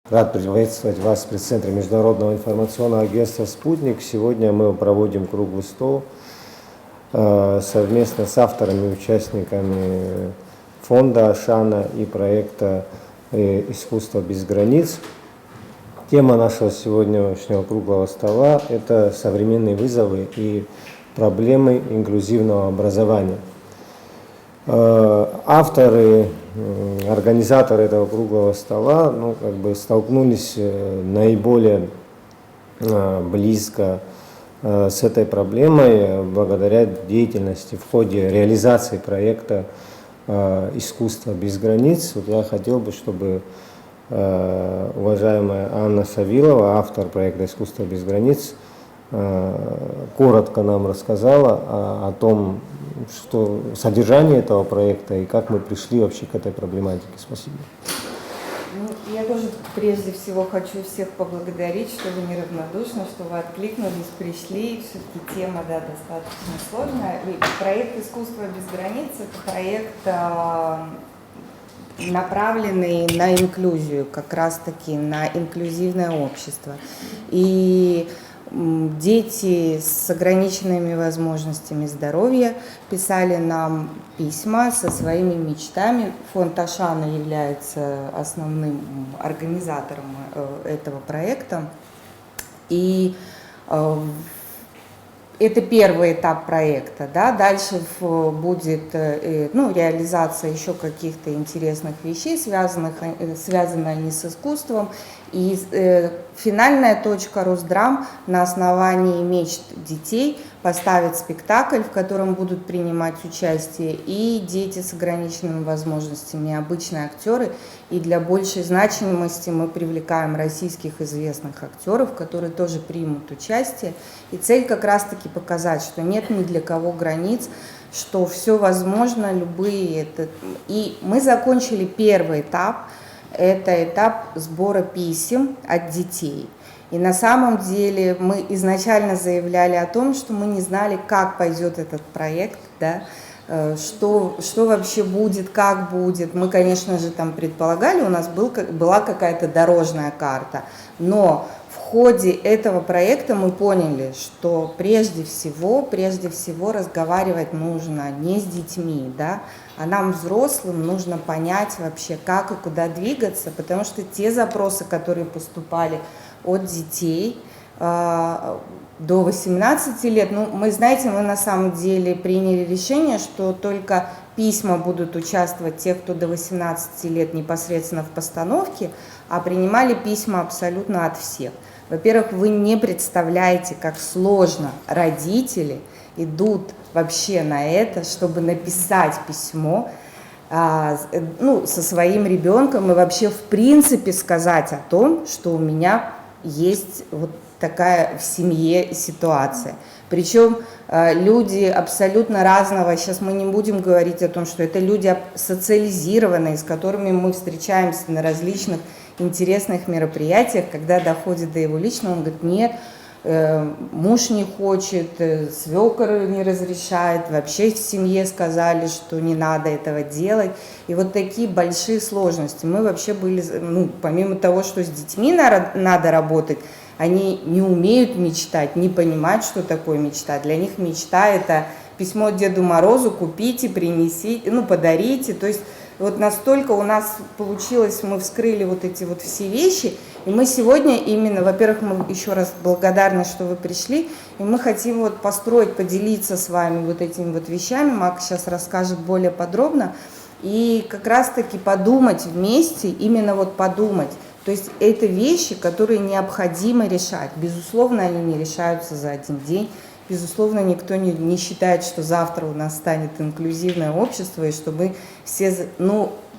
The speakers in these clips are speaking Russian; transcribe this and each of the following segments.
Рад приветствовать вас в пресс-центре Международного информационного агентства «Спутник». Сегодня мы проводим круглый стол совместно с авторами и участниками фонда Ашана и проекта «Искусство без границ». Тема нашего сегодняшнего круглого стола – это современные вызовы и проблемы инклюзивного образования. Авторы, организаторы этого круглого стола столкнулись наиболее близко с этой проблемой благодаря деятельности в ходе реализации проекта «Искусство без границ». Вот я хотел бы, чтобы уважаемая Анна Савилова, автор проекта «Искусство без границ», коротко нам рассказала о том, что содержание этого проекта и как мы пришли вообще к этой проблематике. Спасибо. Я тоже прежде всего хочу всех поблагодарить, что вы неравнодушны, что вы откликнулись, пришли. Все-таки тема достаточно сложная. И проект «Искусство без границ» – это проект, направленный на инклюзию, как раз-таки на инклюзивное общество. И дети с ограниченными возможностями здоровья писали нам письма со своими мечтами. Фонд Ашана является основным организатором этого проекта. И это первый этап проекта, да? Дальше будет реализация еще каких-то интересных вещей, связанных они с искусством. И финальная точка Росдрам на основании мечт детей поставит спектакль, в котором будут принимать участие и дети с ограниченными возможностями, и обычные актеры. И для большей значимости мы привлекаем российских известных актеров, которые тоже примут участие. И цель как раз-таки показать, что нет ни для кого границ, что все возможно, любые. И мы закончили первый этап. Это этап сбора писем от детей. И на самом деле мы изначально заявляли о том, что мы не знали, как пойдет этот проект, да, что вообще будет, как будет. Мы, конечно же, там предполагали, у нас была какая-то дорожная карта, но в ходе этого проекта мы поняли, что прежде всего разговаривать нужно не с детьми, да, а нам, взрослым, нужно понять вообще, как и куда двигаться, потому что те запросы, которые поступали от детей до 18 лет, мы на самом деле приняли решение, что только письма будут участвовать те, кто до 18 лет непосредственно в постановке, а принимали письма абсолютно от всех. Во-первых, вы не представляете, как сложно родители идут вообще на это, чтобы написать письмо со своим ребенком и вообще в принципе сказать о том, что у меня есть вот такая в семье ситуация. Причем люди абсолютно разного, сейчас мы не будем говорить о том, что это люди социализированные, с которыми мы встречаемся на различных интересных мероприятиях, когда доходит до его личного, он говорит: нет, муж не хочет, свекор не разрешает, вообще в семье сказали, что не надо этого делать. И вот такие большие сложности. Мы вообще были, помимо того, что с детьми надо работать, они не умеют мечтать, не понимают, что такое мечта. Для них мечта – это письмо Деду Морозу: купите, принесите, подарите. То есть вот настолько у нас получилось, мы вскрыли вот эти вот все вещи, и мы сегодня именно, во-первых, мы еще раз благодарны, что вы пришли, и мы хотим вот построить, поделиться с вами вот этими вот вещами. Мак сейчас расскажет более подробно, и как раз-таки подумать вместе, именно вот подумать. То есть это вещи, которые необходимо решать. Безусловно, они не решаются за один день. Безусловно, никто не считает, что завтра у нас станет инклюзивное общество, и что мы все,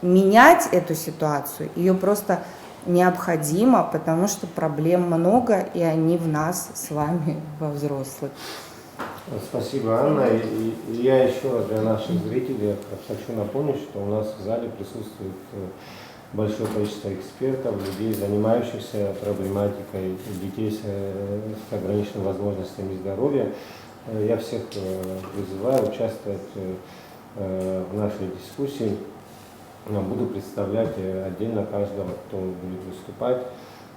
менять эту ситуацию, ее просто необходимо, потому что проблем много, и они в нас с вами, во взрослых. Спасибо, Анна. И я еще раз для наших зрителей хочу напомнить, что у нас в зале присутствует большое количество экспертов, людей, занимающихся проблематикой детей с ограниченными возможностями здоровья. Я всех призываю участвовать в нашей дискуссии. буду представлять отдельно каждого, кто будет выступать.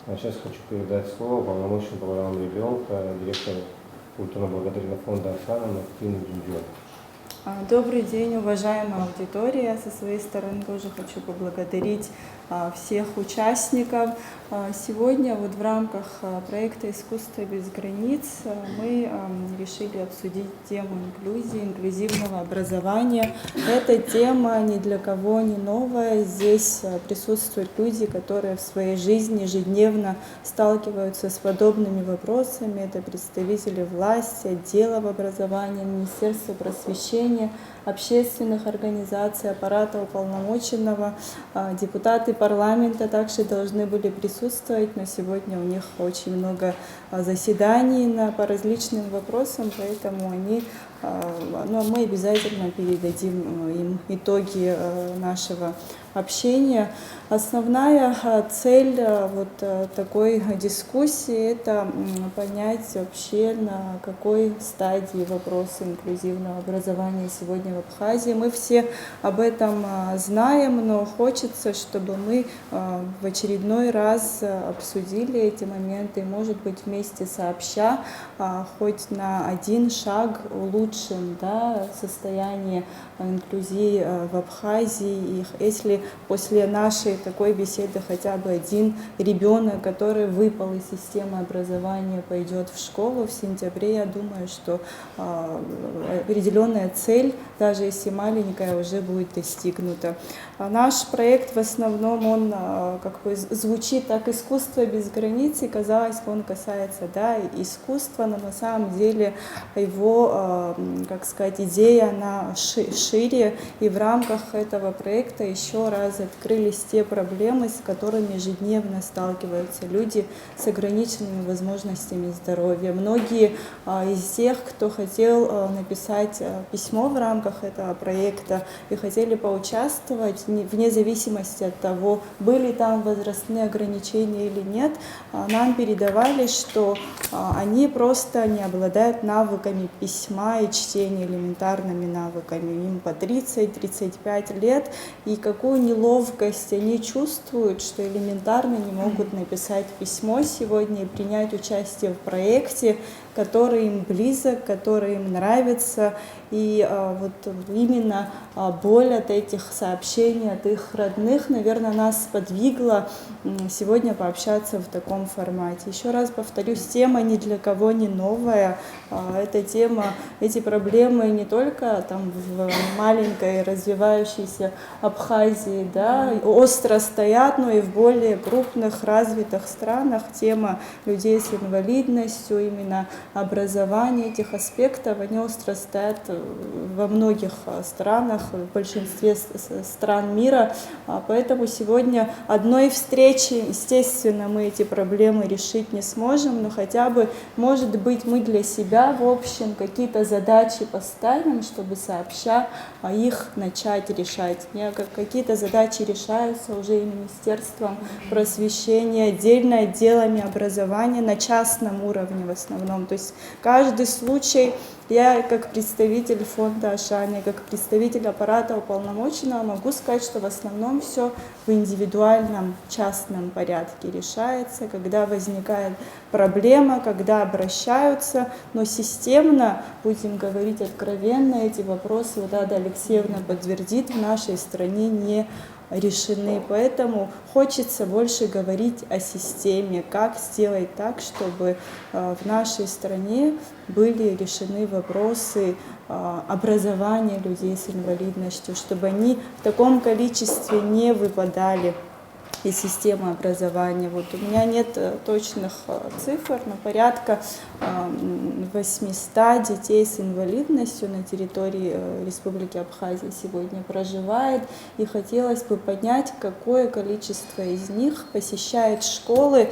А сейчас хочу передать слово полномочному по правам ребенка, директору культурно-благотворительного фонда «Оксана» Мактину Дюдю. Добрый день, уважаемая аудитория. Со своей стороны тоже хочу поблагодарить всех участников. Сегодня в рамках проекта «Искусство без границ» мы решили обсудить тему инклюзии, инклюзивного образования. Эта тема ни для кого не новая. Здесь присутствуют люди, которые в своей жизни ежедневно сталкиваются с подобными вопросами. Это представители власти, отделов образования, Министерства просвещения, общественных организаций, аппарата уполномоченного, депутаты парламента также должны были присутствовать, но сегодня у них очень много заседаний по различным вопросам, поэтому мы обязательно передадим им итоги нашего общения. Основная цель такой дискуссии – это понять вообще, на какой стадии вопроса инклюзивного образования сегодня в Абхазии. Мы все об этом знаем, но хочется, чтобы мы в очередной раз обсудили эти моменты, может быть, вместе сообща хоть на один шаг улучшим состояние инклюзии в Абхазии. И если после нашей такой беседы хотя бы один ребенок, который выпал из системы образования, пойдет в школу в сентябре, я думаю, что определенная цель, даже если маленькая, уже будет достигнута. Наш проект в основном, он звучит так: искусство без границ, и казалось, он касается искусства, но на самом деле его, идея, она шире, и в рамках этого проекта еще раз открылись те проблемы, с которыми ежедневно сталкиваются люди с ограниченными возможностями здоровья. Многие из тех, кто хотел написать письмо в рамках этого проекта и хотели поучаствовать, вне зависимости от того, были там возрастные ограничения или нет, нам передавали, что они просто не обладают навыками письма и чтения, элементарными навыками. Им по 30-35 лет, и какую неловкость они чувствуют, что элементарно не могут написать письмо сегодня и принять участие в проекте, который им близок, который им нравится. И именно боль от этих сообщений от их родных, наверное, нас сподвигла сегодня пообщаться в таком формате. Еще раз повторюсь, тема ни для кого не новая. Эта тема, эти проблемы не только в маленькой развивающейся Абхазии остро стоят, но и в более крупных развитых странах. Тема людей с инвалидностью, именно образование этих аспектов, они остро стоят во многих странах, в большинстве стран мира. Поэтому сегодня одной встречи, естественно, мы эти проблемы решить не сможем, но хотя бы, может быть, мы для себя, в общем, какие-то задачи поставим, чтобы сообща их начать решать. Какие-то задачи решаются уже и Министерством просвещения, отдельно отделами образования на частном уровне в основном. То есть каждый случай я, как представитель фонда Ашани, как представитель аппарата уполномоченного, могу сказать, что в основном все в индивидуальном, частном порядке решается, когда возникает проблема, когда обращаются, но системно, будем говорить откровенно, эти вопросы, Ада Алексеевна подтвердит, в нашей стране не решены. Поэтому хочется больше говорить о системе, как сделать так, чтобы в нашей стране были решены вопросы образования людей с инвалидностью, чтобы они в таком количестве не выпадали из системы образования. У меня нет точных цифр, но порядка 800 детей с инвалидностью на территории Республики Абхазия сегодня проживает. И хотелось бы поднять, какое количество из них посещает школы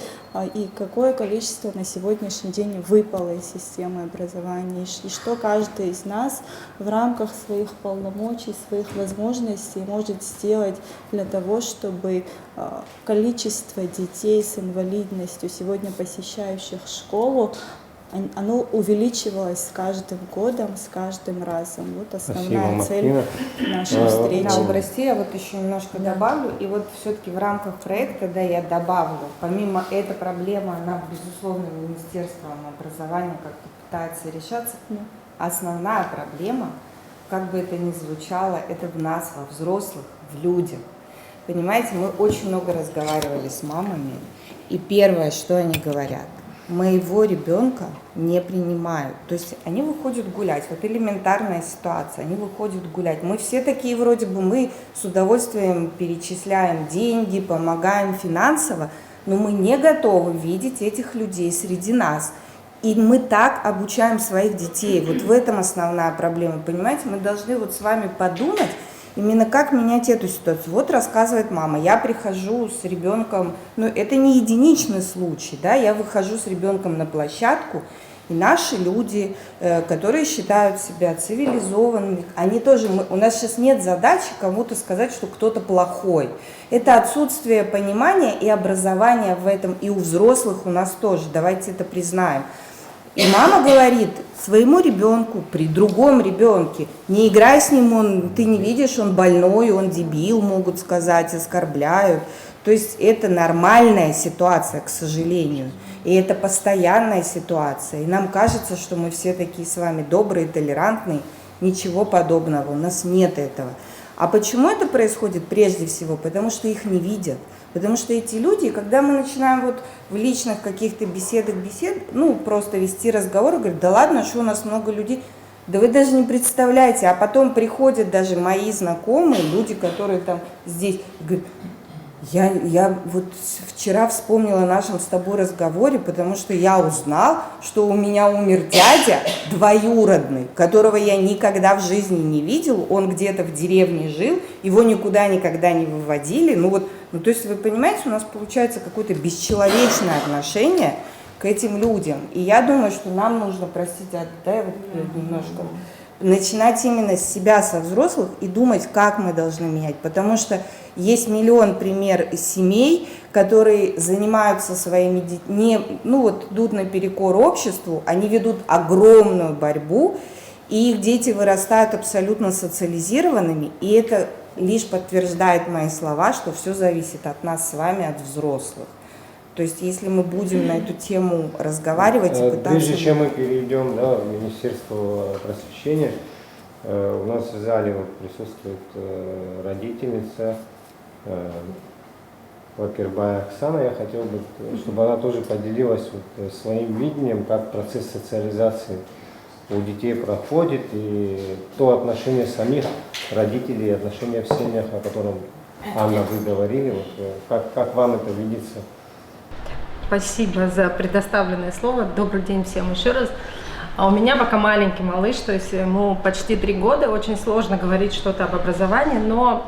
и какое количество на сегодняшний день выпало из системы образования. И что каждый из нас в рамках своих полномочий, своих возможностей может сделать для того, чтобы количество детей с инвалидностью, сегодня посещающих школу, оно увеличивалось с каждым годом, с каждым разом. Вот основная Спасибо, цель Мартина. нашей встречи. Да, прости, я вот еще немножко добавлю. И вот все-таки в рамках проекта, да, я добавлю, помимо этой проблемы, она, безусловно, Министерством образования как-то пытается решаться. Основная проблема, как бы это ни звучало, это в нас, во взрослых, в людях. Понимаете, мы очень много разговаривали с мамами, и первое, что они говорят: моего ребенка не принимают. То есть они выходят гулять. Вот элементарная ситуация. Они выходят гулять. Мы все такие вроде бы, мы с удовольствием перечисляем деньги, помогаем финансово, но мы не готовы видеть этих людей среди нас. И мы так обучаем своих детей. Вот в этом основная проблема. Понимаете, мы должны вот с вами подумать, именно как менять эту ситуацию. Вот рассказывает мама, я прихожу с ребенком, ну это не единичный случай, да, я выхожу с ребенком на площадку, и наши люди, которые считают себя цивилизованными, они тоже, у нас сейчас нет задачи кому-то сказать, что кто-то плохой. Это отсутствие понимания и образования в этом, и у взрослых у нас тоже, давайте это признаем. И мама говорит своему ребенку, при другом ребенке: не играй с ним, ты не видишь, он больной, он дебил, могут сказать, оскорбляют. То есть это нормальная ситуация, к сожалению. И это постоянная ситуация. И нам кажется, что мы все такие с вами добрые, толерантные. Ничего подобного, у нас нет этого. А почему это происходит? Прежде всего, потому что их не видят. Потому что эти люди, когда мы начинаем вот в личных каких-то беседах, ну, просто вести разговор, говорят: да ладно, что у нас много людей, да вы даже не представляете. А потом приходят даже мои знакомые, люди, которые там здесь, говорят: я вот вчера вспомнила о нашем с тобой разговоре, потому что я узнал, что у меня умер дядя двоюродный, которого я никогда в жизни не видел, он где-то в деревне жил, его никуда никогда не выводили. Ну вот, ну то есть вы понимаете, у нас получается какое-то бесчеловечное отношение к этим людям. И я думаю, что нам нужно, простите, да, я вот немножко, начинать именно с себя, со взрослых, и думать, как мы должны менять. Потому что есть миллион примеров семей, которые занимаются своими детьми, ну вот идут наперекор обществу, они ведут огромную борьбу, и их дети вырастают абсолютно социализированными, и это лишь подтверждает мои слова, что все зависит от нас с вами, от взрослых. То есть, если мы будем на эту тему разговаривать и пытаться... Прежде чем мы перейдем, да, в Министерство просвещения, у нас в зале вот присутствует родительница Лакербая Оксана. Я хотел бы, чтобы она тоже поделилась вот своим видением, как процесс социализации у детей проходит, и то отношение самих родителей, отношения в семьях, о котором, Анна, вы говорили, вот, как вам это видится? Спасибо за предоставленное слово. Добрый день всем еще раз. А у меня пока маленький малыш, то есть ему почти 3 года, очень сложно говорить что-то об образовании, но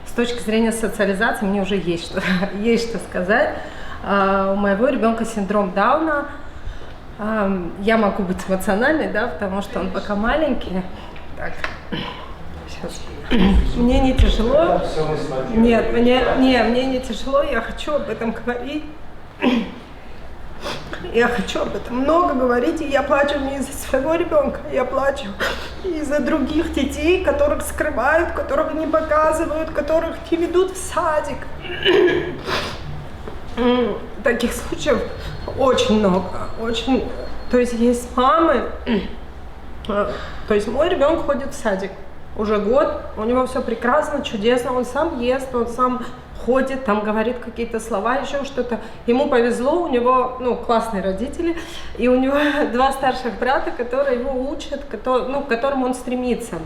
с точки зрения социализации мне уже есть что сказать. У моего ребенка синдром Дауна. Я могу быть эмоциональной, да, потому что он пока маленький. Так, сейчас. Мне не тяжело. Нет, мне не тяжело, я хочу об этом говорить. Я хочу об этом много говорить, и я плачу не из-за своего ребенка, я плачу из-за других детей, которых скрывают, которых не показывают, которых не ведут в садик. Таких случаев очень много, очень. То есть есть мамы, то есть мой ребенок ходит в садик уже год, у него все прекрасно, чудесно, он сам ест, он сам ходит, там говорит какие-то слова, еще что-то. Ему повезло, у него, ну, классные родители, и у него 2 старших брата, которые его учат, к которому он стремится.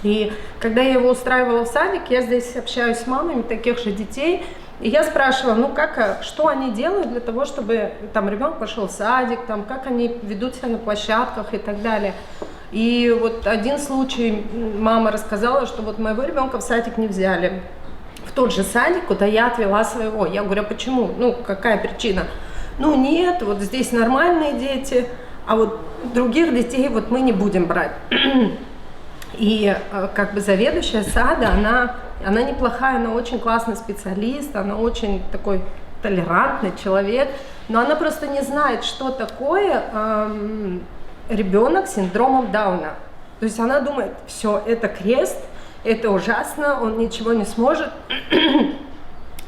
И когда я его устраивала в садик, я здесь общаюсь с мамами таких же детей, и я спрашивала, ну что они делают для того, чтобы там ребенок пошел в садик, там, как они ведут себя на площадках и так далее. И вот один случай мама рассказала, что вот моего ребенка в садик не взяли. В тот же садик, куда я отвела своего. Я говорю: а почему? Ну, какая причина? Ну, нет, вот здесь нормальные дети, а вот других детей вот мы не будем брать. И как бы заведующая сада, она неплохая, она очень классный специалист, она очень такой толерантный человек, но она просто не знает, что такое ребенок с синдромом Дауна. То есть она думает, все, это крест, это ужасно, он ничего не сможет.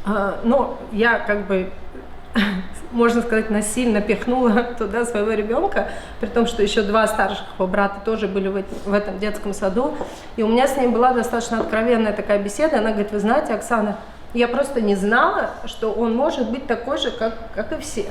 Но я как бы, можно сказать, насильно пихнула туда своего ребенка, при том, что еще 2 старших его брата тоже были в этом детском саду. И у меня с ней была достаточно откровенная такая беседа. Она говорит, вы знаете, Оксана, я просто не знала, что он может быть такой же, как и все.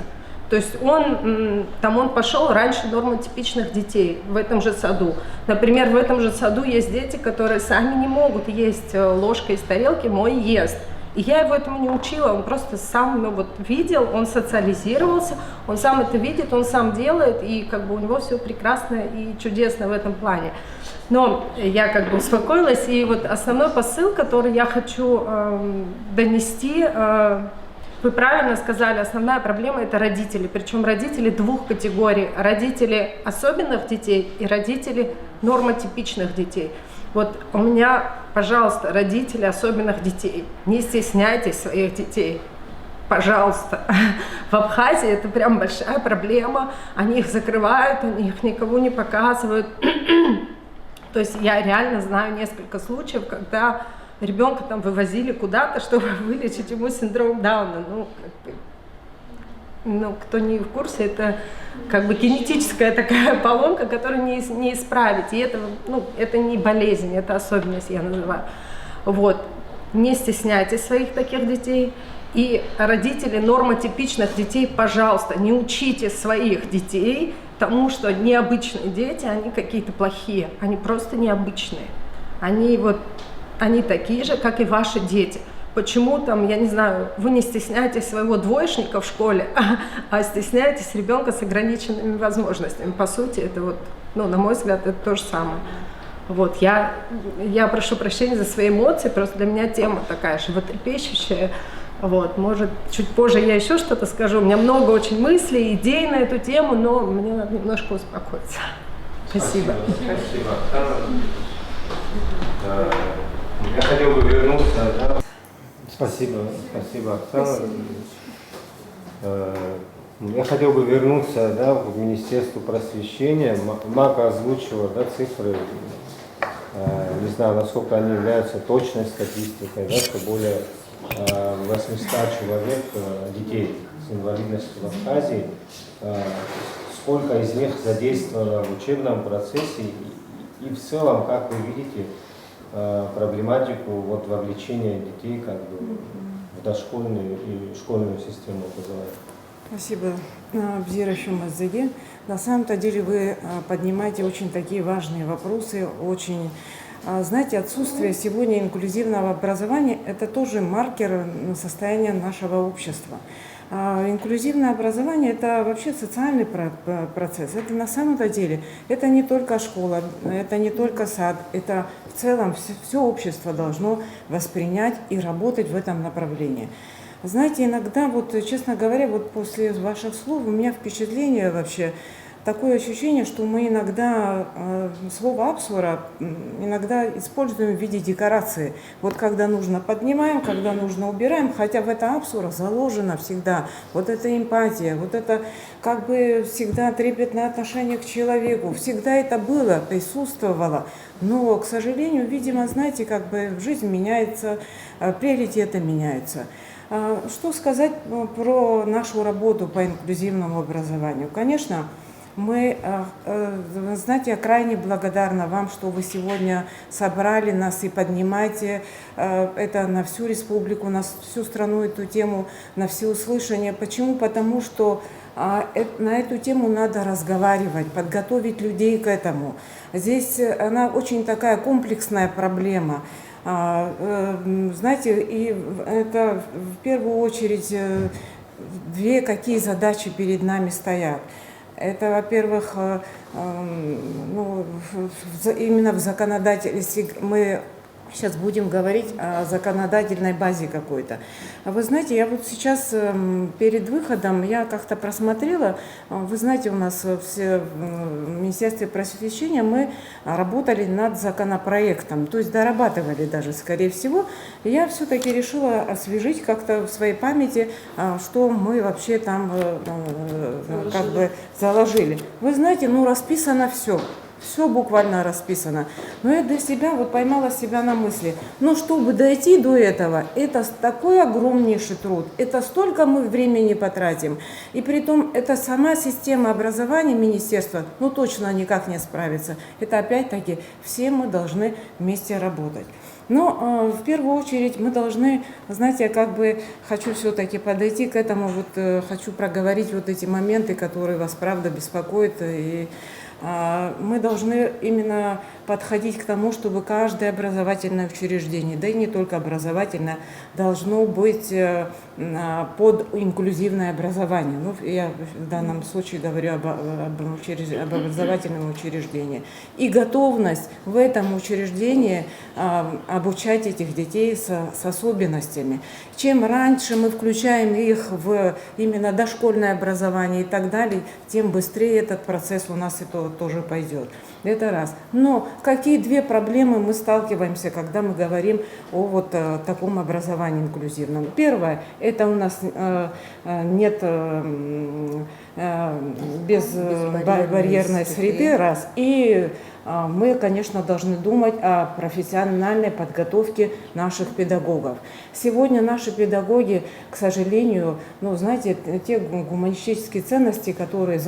То есть он пошел раньше нормотипичных детей в этом же саду. Например, в этом же саду есть дети, которые сами не могут есть ложкой из тарелки, мой ест. И я его этому не учила, он просто сам видел, он социализировался, он сам это видит, он сам делает, и как бы у него все прекрасно и чудесно в этом плане. Но я как бы успокоилась, и вот основной посыл, который я хочу донести, вы правильно сказали, основная проблема – это родители, причем родители 2 категорий, родители особенных детей и родители нормотипичных детей. Вот у меня, пожалуйста, родители особенных детей, не стесняйтесь своих детей, пожалуйста. В Абхазии это прям большая проблема, они их закрывают, они их никому не показывают. То есть я реально знаю несколько случаев, когда ребенка там вывозили куда-то, чтобы вылечить ему синдром Дауна. Кто не в курсе, это как бы генетическая такая поломка, которую не исправить. И это не болезнь, это особенность, я называю. Вот. Не стесняйтесь своих таких детей. И родители нормотипичных детей, пожалуйста, не учите своих детей тому, что необычные дети, они какие-то плохие. Они просто необычные. Они такие же, как и ваши дети. Почему там, я не знаю, вы не стесняетесь своего двоечника в школе, а стесняетесь ребенка с ограниченными возможностями? По сути, это на мой взгляд, это то же самое. Вот, я прошу прощения за свои эмоции, просто для меня тема такая животрепещущая. Вот, может, чуть позже я еще что-то скажу. У меня много очень мыслей, идей на эту тему, но мне надо немножко успокоиться. Спасибо. Спасибо. Я хотел бы вернуться, Спасибо, Оксана. Я хотел бы вернуться в Министерство просвещения. Мака озвучила цифры, не знаю, насколько они являются точной статистикой, что более 800 человек детей с инвалидностью в Абхазии, сколько из них задействовано в учебном процессе и в целом, как вы видите, проблематику вовлечения детей в дошкольную и школьную систему образования. Спасибо, Бзира Шумазеге. На самом-то деле вы поднимаете очень такие важные вопросы, очень, знаете, отсутствие сегодня инклюзивного образования – это тоже маркер состояния нашего общества. Инклюзивное образование – это вообще социальный процесс. Это на самом-то деле, это не только школа, это не только сад, это в целом все общество должно воспринять и работать в этом направлении. Знаете, иногда, честно говоря, после ваших слов у меня впечатление вообще, такое ощущение, что мы иногда слово «апсура» иногда используем в виде декорации. Когда нужно поднимаем, когда нужно убираем, хотя в это «апсура» заложено всегда эта эмпатия, это всегда трепетное отношение к человеку. Всегда это было, присутствовало. Но, к сожалению, видимо, знаете, жизнь меняется, приоритеты меняются. Что сказать про нашу работу по инклюзивному образованию? Конечно, мы, знаете, я крайне благодарна вам, что вы сегодня собрали нас и поднимаете это на всю республику, на всю страну эту тему, на всеуслышание. Почему? Потому что на эту тему надо разговаривать, подготовить людей к этому. Здесь она очень такая комплексная проблема. Знаете, и это в первую очередь какие задачи перед нами стоят. Это, во-первых, именно в законодательстве мы Сейчас будем говорить о законодательной базе какой-то. А вы знаете, я вот сейчас перед выходом я как-то просмотрела, вы знаете, у нас в Министерстве просвещения мы работали над законопроектом, то есть дорабатывали даже, скорее всего. И я все-таки решила освежить как-то в своей памяти, что мы вообще там как бы заложили. Вы знаете, ну расписано все. Все буквально расписано. Но я для себя вот поймала себя на мысли, ну чтобы дойти до этого, это такой огромнейший труд, это столько мы времени потратим. И при том, это сама система образования министерства, ну точно никак не справится. Это опять-таки все мы должны вместе работать. Но в первую очередь мы должны, знаете, я как бы хочу все-таки подойти к этому, вот хочу проговорить вот эти моменты, которые вас правда беспокоят. И мы должны именно подходить к тому, чтобы каждое образовательное учреждение, да и не только образовательное, должно быть под инклюзивное образование. Ну, я в данном случае говорю об образовательном учреждении. И готовность в этом учреждении обучать этих детей с особенностями. Чем раньше мы включаем их в именно дошкольное образование и так далее, тем быстрее этот процесс у нас это тоже пойдет. Это раз. Но какие две проблемы мы сталкиваемся, когда мы говорим о вот таком образовании инклюзивном? Первое, это у нас нет безбарьерной среды, раз. И мы, конечно, должны думать о профессиональной подготовке наших педагогов. Сегодня наши педагоги, к сожалению, ну, знаете, те гуманистические ценности, которые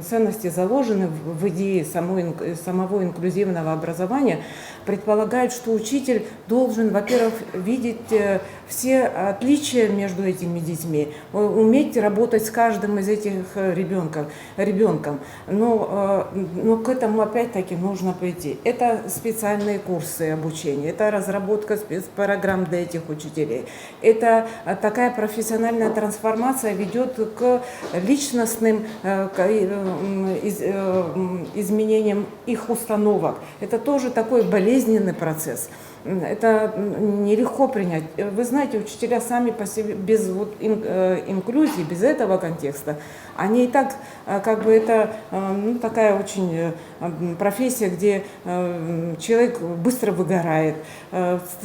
ценности заложены в идее самого инклюзивного образования, предполагают, что учитель должен, во-первых, видеть все отличия между этими детьми, уметь работать с каждым из этих ребенком. Но к этому опять-таки нужно пойти. Это специальные курсы обучения, это разработка спецпрограмм для этих учителей. Это такая профессиональная трансформация ведет к личностным изменениям их установок. Это тоже такой болезненный процесс. Это нелегко принять. Вы знаете, учителя сами по себе, без вот инклюзии, без этого контекста, они и так, как бы это ну, такая очень профессия, где человек быстро выгорает,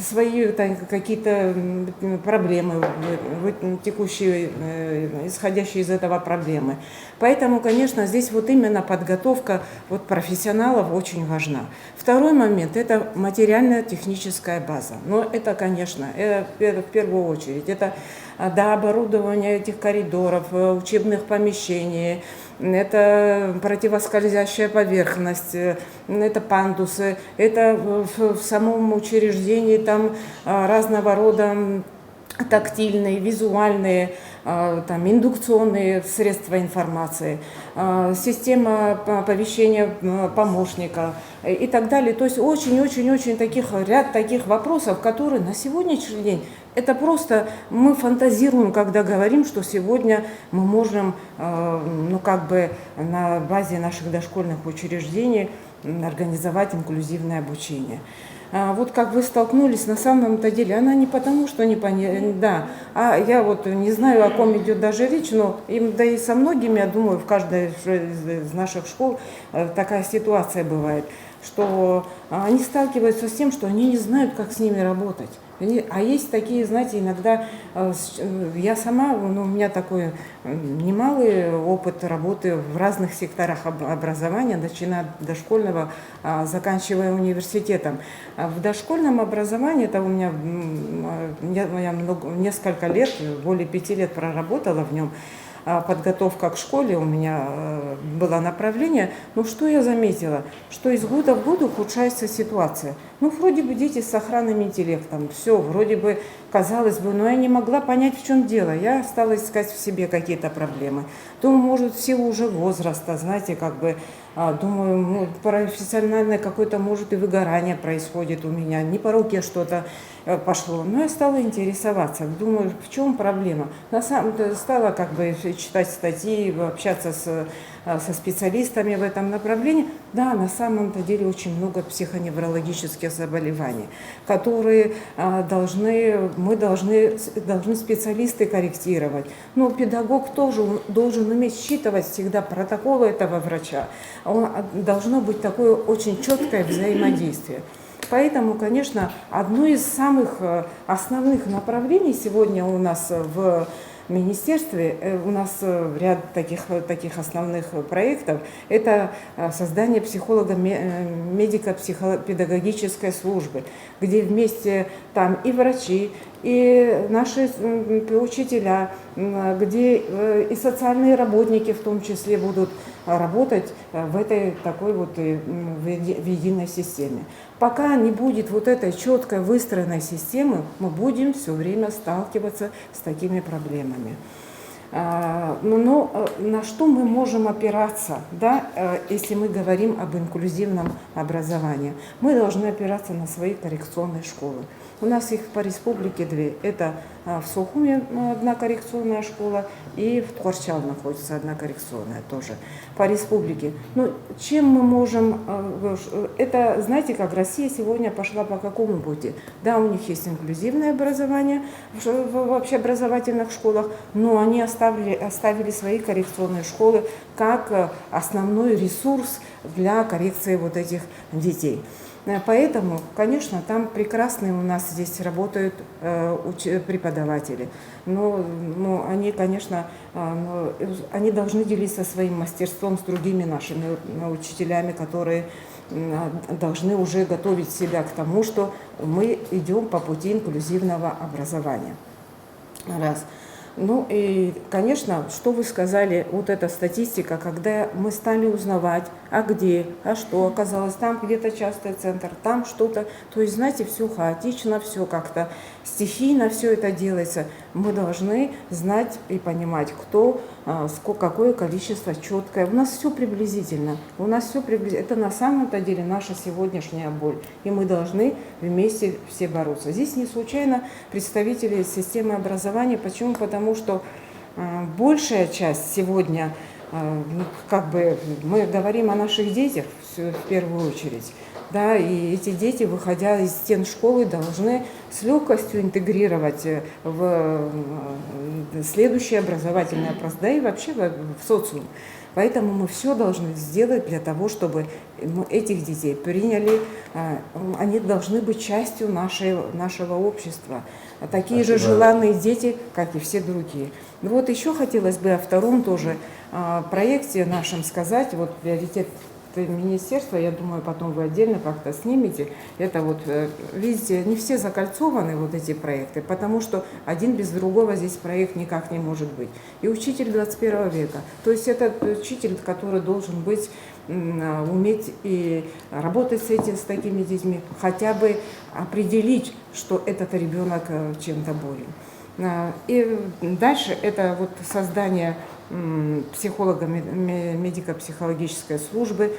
свои какие-то проблемы текущие, исходящие из этого проблемы. Поэтому, конечно, здесь вот именно подготовка вот профессионалов очень важна. Второй момент – это материально-техническая база. Но это, конечно, это в первую очередь. Это дооборудование этих коридоров, учебных помещений, это противоскользящая поверхность, это пандусы, это в самом учреждении там разного рода тактильные, визуальные, там, индукционные средства информации, система оповещения помощника и так далее. То есть очень-очень-очень ряд таких вопросов, которые на сегодняшний день это просто мы фантазируем, когда говорим, что сегодня мы можем, ну как бы на базе наших дошкольных учреждений организовать инклюзивное обучение. Вот как вы столкнулись, на самом-то деле, она не потому, что не понятно, да, а я вот не знаю, о ком идет даже речь, но да и со многими, я думаю, в каждой из наших школ такая ситуация бывает, что они сталкиваются с тем, что они не знают, как с ними работать. А есть такие, знаете, иногда, я сама, ну, у меня такой немалый опыт работы в разных секторах образования, начиная от дошкольного, заканчивая университетом. В дошкольном образовании, это у меня, я несколько лет, более 5 лет проработала в нем, подготовка к школе у меня было направление. Но что я заметила? Что из года в год ухудшается ситуация. Ну, вроде бы дети с сохранным интеллектом, все, вроде бы, казалось бы, но я не могла понять, в чем дело. Я стала искать в себе какие-то проблемы. Думаю, может, в силу уже возраста, знаете, как бы, думаю, ну, профессиональное какое-то, может, и выгорание происходит у меня, не по руке что-то. пошло. Но я стала интересоваться, думаю, в чем проблема. На самом деле стала как бы читать статьи, общаться со специалистами в этом направлении. Да, на самом-то деле очень много психоневрологических заболеваний, которые должны специалисты корректировать. Но педагог тоже должен уметь считывать всегда протоколы этого врача. Должно быть такое очень четкое взаимодействие. Поэтому, конечно, одно из самых основных направлений сегодня у нас в министерстве, у нас ряд таких основных проектов, это создание психолого-медико-психопедагогической службы, где вместе там и врачи, и наши учителя, где и социальные работники в том числе будут работать в этой такой вот в единой системе. Пока не будет вот этой четко выстроенной системы, мы будем все время сталкиваться с такими проблемами. Но на что мы можем опираться, да, если мы говорим об инклюзивном образовании? Мы должны опираться на свои коррекционные школы. У нас их по республике две. Это в Сухуме одна коррекционная школа и в Тхуарчал находится одна коррекционная тоже по республике. Ну, чем мы можем... Это, знаете, как Россия сегодня пошла по какому пути? Да, у них есть инклюзивное образование в общеобразовательных школах, но они оставили свои коррекционные школы как основной ресурс для коррекции вот этих детей. Поэтому, конечно, там прекрасные у нас здесь работают преподаватели. Но они, конечно, они должны делиться своим мастерством с другими нашими учителями, которые должны уже готовить себя к тому, что мы идем по пути инклюзивного образования. Раз. Ну и, конечно, что вы сказали, вот эта статистика, когда мы стали узнавать, а где, а что, оказалось, там где-то частный центр, там что-то, то есть, знаете, все хаотично, все как-то стихийно все это делается. Мы должны знать и понимать, кто, какое количество четкое. У нас все приблизительно, это на самом-то деле наша сегодняшняя боль, и мы должны вместе все бороться. Здесь не случайно представители системы образования, почему? Потому что большая часть сегодня, как бы мы говорим о наших детях в первую очередь, да, и эти дети, выходя из стен школы, должны с легкостью интегрировать в следующее образовательное процесс, да и вообще в социум. Поэтому мы все должны сделать для того, чтобы мы этих детей приняли, они должны быть частью нашего общества. Такие же желанные дети, как и все другие. Ну вот еще хотелось бы о втором тоже проекте нашем сказать, вот приоритет министерства, я думаю, потом вы отдельно как-то снимете. Это вот, видите, не все закольцованы вот эти проекты, потому что один без другого здесь проект никак не может быть. И учитель 21 века, то есть это учитель, который должен быть, уметь и работать с такими детьми, хотя бы определить, что этот ребенок чем-то болен. И дальше это вот создание медико-психологической службы.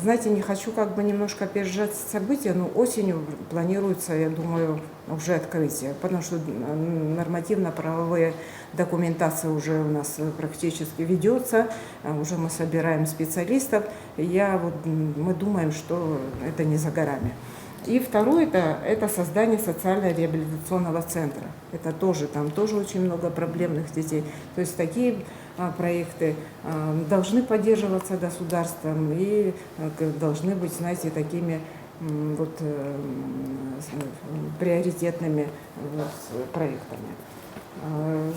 Знаете, не хочу как бы немножко опережать события, но осенью планируется, я думаю, уже открытие, потому что нормативно-правовая документация уже у нас практически ведется, уже мы собираем специалистов, мы думаем, что это не за горами. И второе, это создание социально-реабилитационного центра. Это тоже, там тоже очень много проблемных детей. То есть такие проекты должны поддерживаться государством и должны быть, знаете, такими вот приоритетными проектами.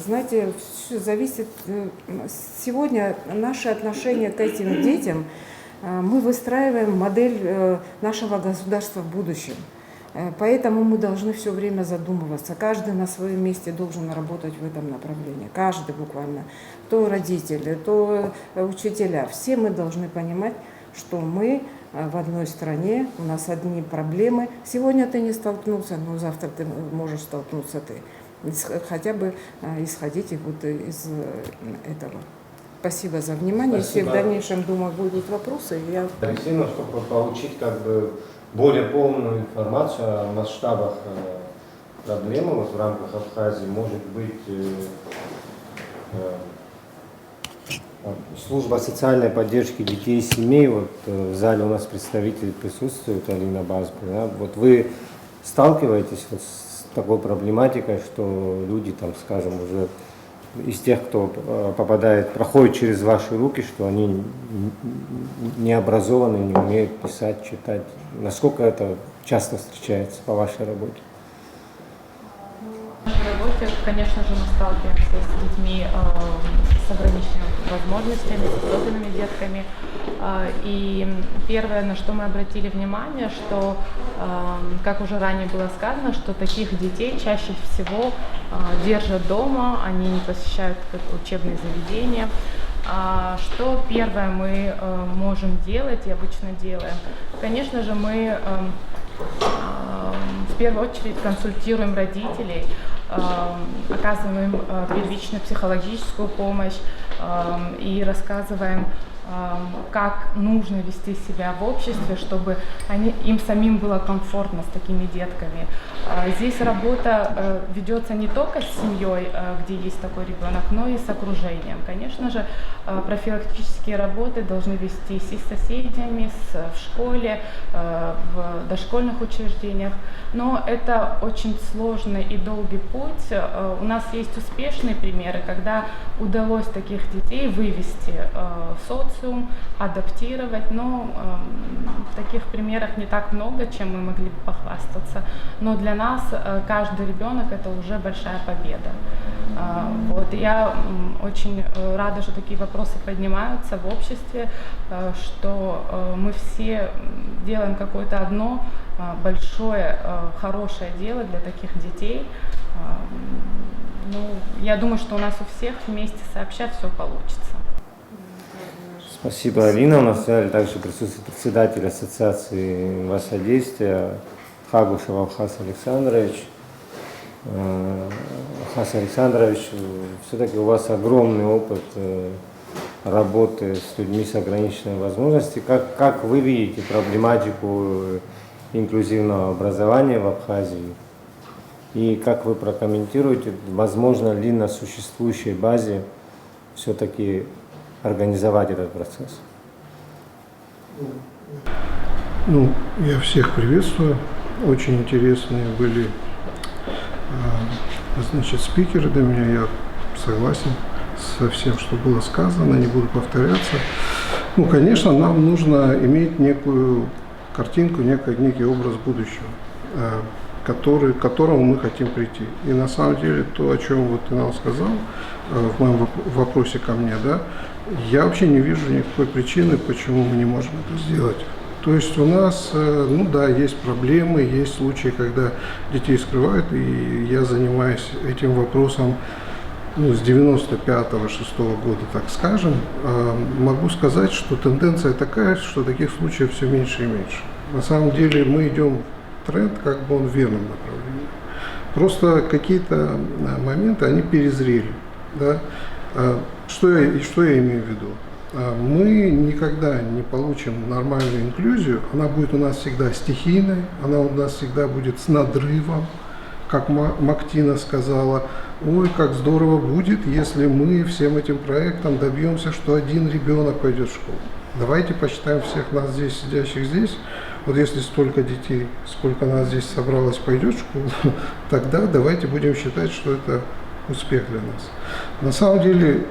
Знаете, все зависит. Сегодня наше отношение к этим детям, мы выстраиваем модель нашего государства в будущем. Поэтому мы должны все время задумываться. Каждый на своем месте должен работать в этом направлении. Каждый буквально. То родители, то учителя. Все мы должны понимать, что мы в одной стране, у нас одни проблемы. Сегодня ты не столкнулся, но завтра ты можешь столкнуться ты. Хотя бы исходите вот из этого. Спасибо за внимание. Спасибо. Если в дальнейшем, думаю, будут вопросы, я... Действительно, чтобы получить как бы более полную информацию о масштабах проблема вот в рамках Абхазии может быть служба социальной поддержки детей и семей. Вот в зале у нас представители присутствуют, Алина Базбу. Да? Вот вы сталкиваетесь вот с такой проблематикой, что люди, там, скажем, уже из тех, кто проходит через ваши руки, что они не образованы, не умеют писать, читать. Насколько это часто встречается по вашей работе? В нашей работе, конечно же, мы сталкиваемся с детьми с ограниченными возможностями, с особенными детками. И первое, на что мы обратили внимание, что, как уже ранее было сказано, что таких детей чаще всего держат дома, они не посещают учебные заведения. Что первое мы можем делать и обычно делаем? Конечно же, мы в первую очередь консультируем родителей, оказываем им первичную психологическую помощь и рассказываем, как нужно вести себя в обществе, чтобы им самим было комфортно с такими детками. Здесь работа ведется не только с семьей, где есть такой ребенок, но и с окружением. Конечно же, профилактические работы должны вестись и с соседями, в школе, в дошкольных учреждениях, но это очень сложный и долгий путь. У нас есть успешные примеры, когда удалось таких детей вывести в социум, адаптировать, но в таких примерах не так много, чем мы могли бы похвастаться. Но для нас каждый ребенок — это уже большая победа. Вот. Я очень рада, что такие вопросы поднимаются в обществе, что мы все делаем какое-то одно большое, хорошее дело для таких детей. Ну, я думаю, что у нас у всех вместе сообща все получится. Спасибо, Алина. У нас в зале также присутствует председатель Ассоциации воссодействия Хагушев Абхаз Александрович. Абхаз Александрович, все-таки у вас огромный опыт работы с людьми с ограниченными возможностями. Как вы видите проблематику инклюзивного образования в Абхазии? И как вы прокомментируете, возможно ли на существующей базе все-таки организовать этот процесс? Ну, я всех приветствую. Очень интересные были спикеры до меня. Я согласен со всем, что было сказано, не буду повторяться. Ну, конечно, нам нужно иметь некую картинку, некий образ будущего, к которому мы хотим прийти. И на самом деле то, о чем вот Инал сказал в моем вопросе ко мне, да, я вообще не вижу никакой причины, почему мы не можем это сделать. То есть у нас, ну да, есть проблемы, есть случаи, когда детей скрывают, и я занимаюсь этим вопросом с 95-6 года, так скажем. Могу сказать, что тенденция такая, что таких случаев все меньше и меньше. На самом деле мы идем тренд, как бы он в верном направлении. Просто какие-то моменты, они перезрели. Да? Что я имею в виду? Мы никогда не получим нормальную инклюзию, она будет у нас всегда стихийной, она у нас всегда будет с надрывом, как Мактина сказала. Ой, как здорово будет, если мы всем этим проектом добьемся, что один ребенок пойдет в школу. Давайте посчитаем всех нас здесь, сидящих здесь. Вот если столько детей, сколько нас здесь собралось, пойдет в школу, тогда давайте будем считать, что это успех для нас. На самом деле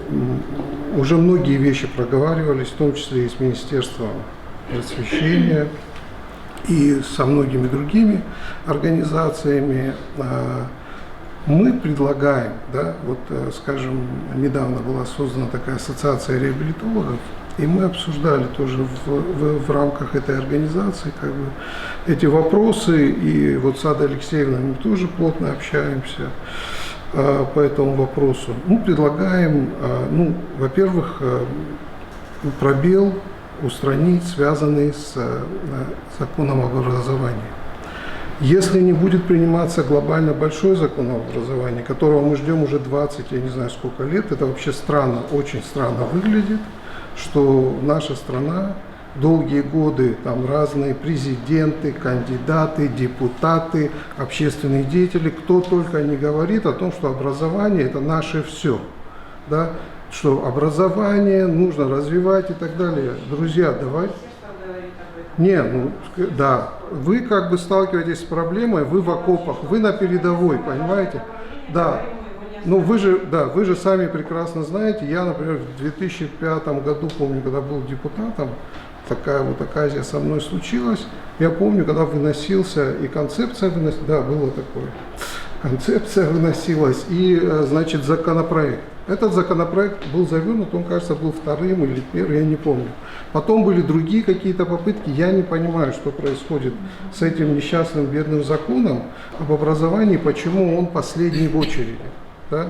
уже многие вещи проговаривались, в том числе и с Министерством просвещения, и со многими другими организациями. Мы предлагаем, да, вот, скажем, недавно была создана такая ассоциация реабилитологов, и мы обсуждали тоже в рамках этой организации как бы эти вопросы, и вот с Адой Алексеевной мы тоже плотно общаемся по этому вопросу. Мы предлагаем, ну, во-первых, пробел устранить, связанный с законом об образовании. Если не будет приниматься глобально большой закон об образовании, которого мы ждем уже 20, я не знаю сколько лет, это вообще странно, очень странно выглядит, что наша страна долгие годы там разные президенты, кандидаты, депутаты, общественные деятели, кто только не говорит о том, что образование – это наше все, да? Что образование нужно развивать и так далее. Друзья, давайте. Не, ну, да, вы как бы сталкиваетесь с проблемой, вы в окопах, вы на передовой, понимаете? Да, ну вы же сами прекрасно знаете, я, например, в 2005 году, помню, когда был депутатом, такая вот оказия со мной случилась, я помню, когда выносился и концепция выносилась, да, было такое, концепция выносилась и, значит, законопроект. Этот законопроект был завернут, он, кажется, был вторым или первым, я не помню. Потом были другие какие-то попытки, я не понимаю, что происходит с этим несчастным бедным законом об образовании, почему он последний в очереди. Да?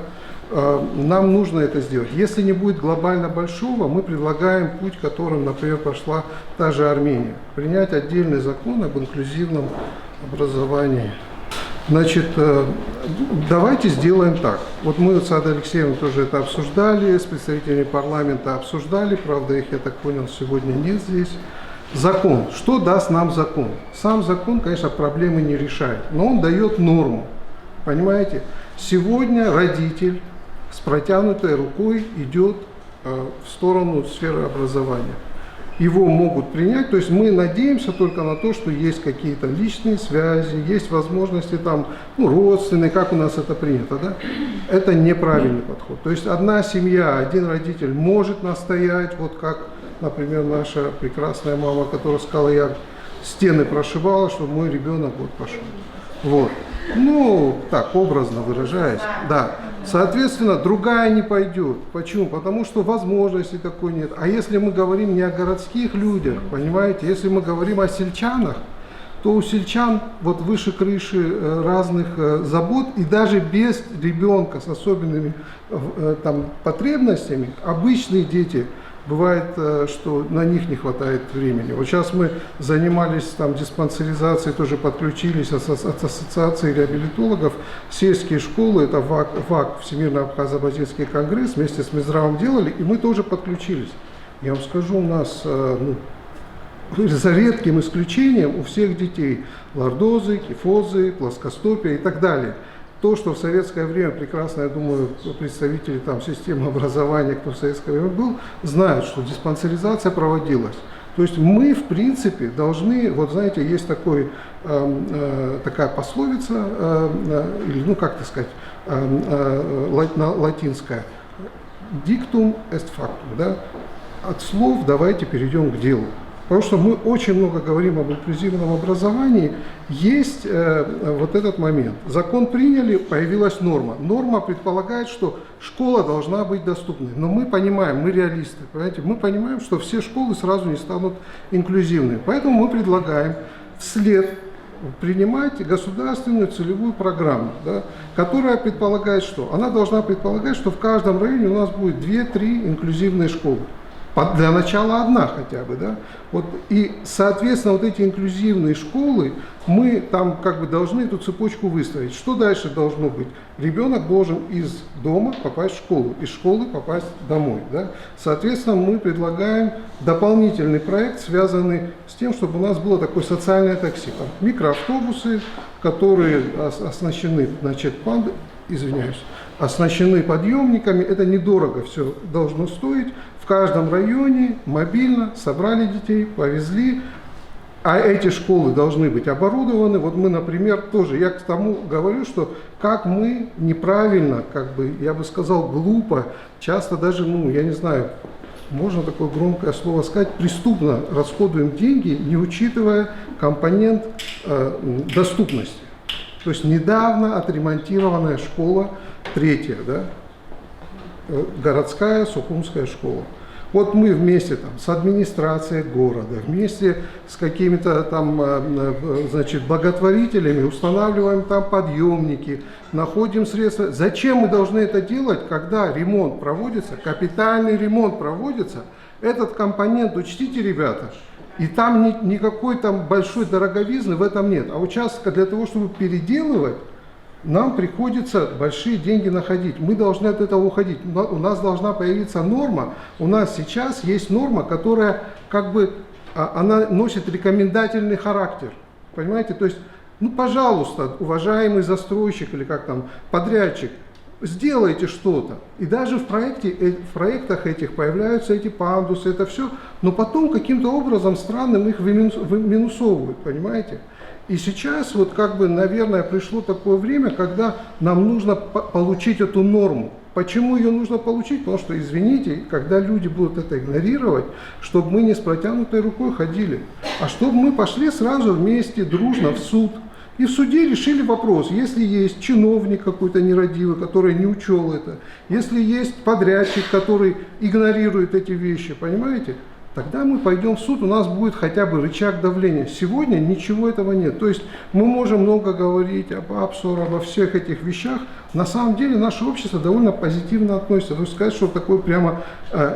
Нам нужно это сделать. Если не будет глобально большого, мы предлагаем путь, которым, например, пошла та же Армения. Принять отдельный закон об инклюзивном образовании. Значит, давайте сделаем так. Вот мы с Адой Алексеевной тоже это обсуждали, с представителями парламента обсуждали, правда, их, я так понял, сегодня нет здесь. Закон. Что даст нам закон? Сам закон, конечно, проблемы не решает, но он дает норму. Понимаете? Сегодня родитель с протянутой рукой идет в сторону сферы образования. Его могут принять, то есть мы надеемся только на то, что есть какие-то личные связи, есть возможности там, ну, родственные, как у нас это принято, да? Это неправильный подход. То есть одна семья, один родитель может настоять, вот как, например, наша прекрасная мама, которая сказала, я стены прошибала, чтобы мой ребенок вот пошел. Вот. Ну, так, образно выражаясь, да. Соответственно, другая не пойдет. Почему? Потому что возможности такой нет. А если мы говорим не о городских людях, понимаете, если мы говорим о сельчанах, то у сельчан вот выше крыши разных забот, и даже без ребенка с особенными там потребностями, обычные дети, бывает, что на них не хватает времени. Вот сейчас мы занимались там диспансеризацией, тоже подключились от ассоциации реабилитологов. Сельские школы, это ВАК, Всемирный Абхазо-Абазинский конгресс, вместе с Минздравом делали, и мы тоже подключились. Я вам скажу, у нас, за редким исключением, у всех детей лордозы, кифозы, плоскостопия и так далее. То, что в советское время, прекрасно, я думаю, представители там, системы образования, кто в советское время был, знают, что диспансеризация проводилась. То есть мы, в принципе, должны, вот знаете, есть такая пословица, или, ну как это сказать, латинская, dictum est factum, да? От слов давайте перейдем к делу. Потому что мы очень много говорим об инклюзивном образовании, есть вот этот момент. Закон приняли, появилась норма. Норма предполагает, что школа должна быть доступной. Но мы понимаем, мы реалисты, понимаете? Мы понимаем, что все школы сразу не станут инклюзивными. Поэтому мы предлагаем вслед принимать государственную целевую программу, да, которая предполагает что? Она должна предполагать, что в каждом районе у нас будет 2-3 инклюзивные школы. Для начала одна хотя бы, да. Вот, и, соответственно, вот эти инклюзивные школы, мы там как бы должны эту цепочку выстроить. Что дальше должно быть? Ребенок должен из дома попасть в школу, из школы попасть домой, да. Соответственно, мы предлагаем дополнительный проект, связанный с тем, чтобы у нас было такое социальное такси. Там, микроавтобусы, которые оснащены, значит, оснащены подъемниками. Это недорого все должно стоить. В каждом районе мобильно собрали детей, повезли, а эти школы должны быть оборудованы. Вот мы, например, тоже, я к тому говорю, что как мы неправильно, как бы, я бы сказал, глупо, часто даже, ну, я не знаю, можно такое громкое слово сказать, преступно расходуем деньги, не учитывая компонент доступности. То есть недавно отремонтированная школа, третья, да, городская Сухумская школа. Вот мы вместе там, с администрацией города, вместе с какими-то там, значит, благотворителями устанавливаем там подъемники, находим средства. Зачем мы должны это делать, когда ремонт проводится, капитальный ремонт проводится? Этот компонент, учтите, ребята, и там никакой там большой дороговизны в этом нет. А участка для того, чтобы переделывать, нам приходится большие деньги находить. Мы должны от этого уходить. У нас должна появиться норма. У нас сейчас есть норма, которая как бы она носит рекомендательный характер. Понимаете? То есть, ну, пожалуйста, уважаемый застройщик или как там, подрядчик, сделайте что-то. И даже в проектах этих появляются эти пандусы, это все, но потом каким-то образом странным их выминусовывают, понимаете? И сейчас вот как бы, наверное, пришло такое время, когда нам нужно получить эту норму. Почему ее нужно получить? Потому что, извините, когда люди будут это игнорировать, чтобы мы не с протянутой рукой ходили, а чтобы мы пошли сразу вместе, дружно в суд. И в суде решили вопрос, если есть чиновник какой-то нерадивый, который не учел это, если есть подрядчик, который игнорирует эти вещи, понимаете? Тогда мы пойдем в суд, у нас будет хотя бы рычаг давления. Сегодня ничего этого нет. То есть мы можем много говорить об Апсор, обо всех этих вещах. На самом деле наше общество довольно позитивно относится. То есть сказать, что такой прямо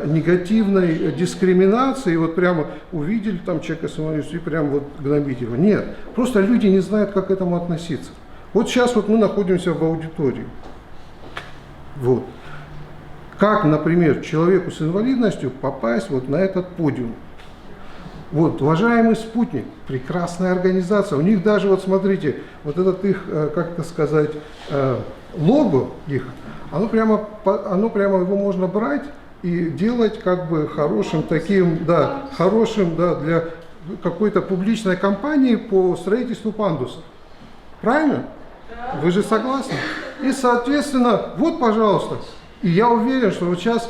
негативной дискриминации, вот прямо увидели там человека с инвалидностью и прямо вот гнобить его. Нет. Просто люди не знают, как к этому относиться. Вот сейчас вот мы находимся в аудитории. Вот. Как, например, человеку с инвалидностью попасть вот на этот подиум? Вот, уважаемый «Спутник», прекрасная организация. У них даже, вот смотрите, вот этот их, как это сказать, лого их, оно прямо его можно брать и делать как бы хорошим таким, да, хорошим, да, для какой-то публичной компании по строительству пандуса. Правильно? Вы же согласны? И, соответственно, вот, пожалуйста. И я уверен, что вот сейчас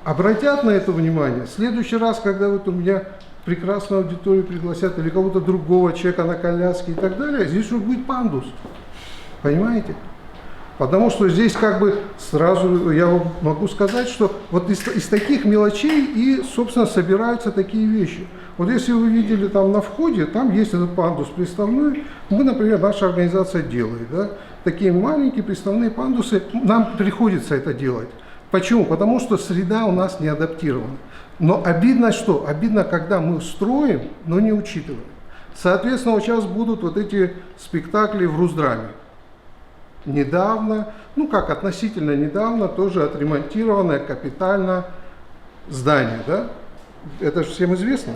обратят на это внимание. В следующий раз, когда вот у меня прекрасную аудиторию пригласят или кого-то другого человека на коляске и так далее, здесь уже будет пандус. Понимаете? Потому что здесь как бы сразу я вам могу сказать, что вот из таких мелочей и, собственно, собираются такие вещи. Вот если вы видели там на входе, там есть этот пандус приставной. Мы, например, наша организация делает, да, такие маленькие приставные пандусы. Нам приходится это делать. Почему? Потому что среда у нас не адаптирована. Но обидно что? Обидно, когда мы строим, но не учитываем. Соответственно, вот сейчас будут вот эти спектакли в Русдраме. Недавно, ну как относительно недавно, тоже отремонтированное капитально здание, да? Это же всем известно.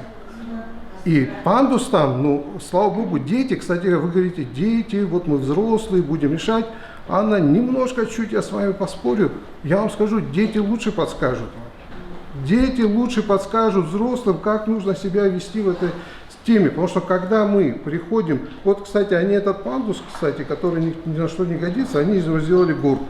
И пандус там, ну, слава богу, дети, кстати, вы говорите, дети, вот мы взрослые, будем решать. Анна, немножко чуть я с вами поспорю, я вам скажу, дети лучше подскажут. Дети лучше подскажут взрослым, как нужно себя вести в этой теме. Потому что когда мы приходим, вот, кстати, они этот пандус, кстати, который ни на что не годится, они из него сделали горку.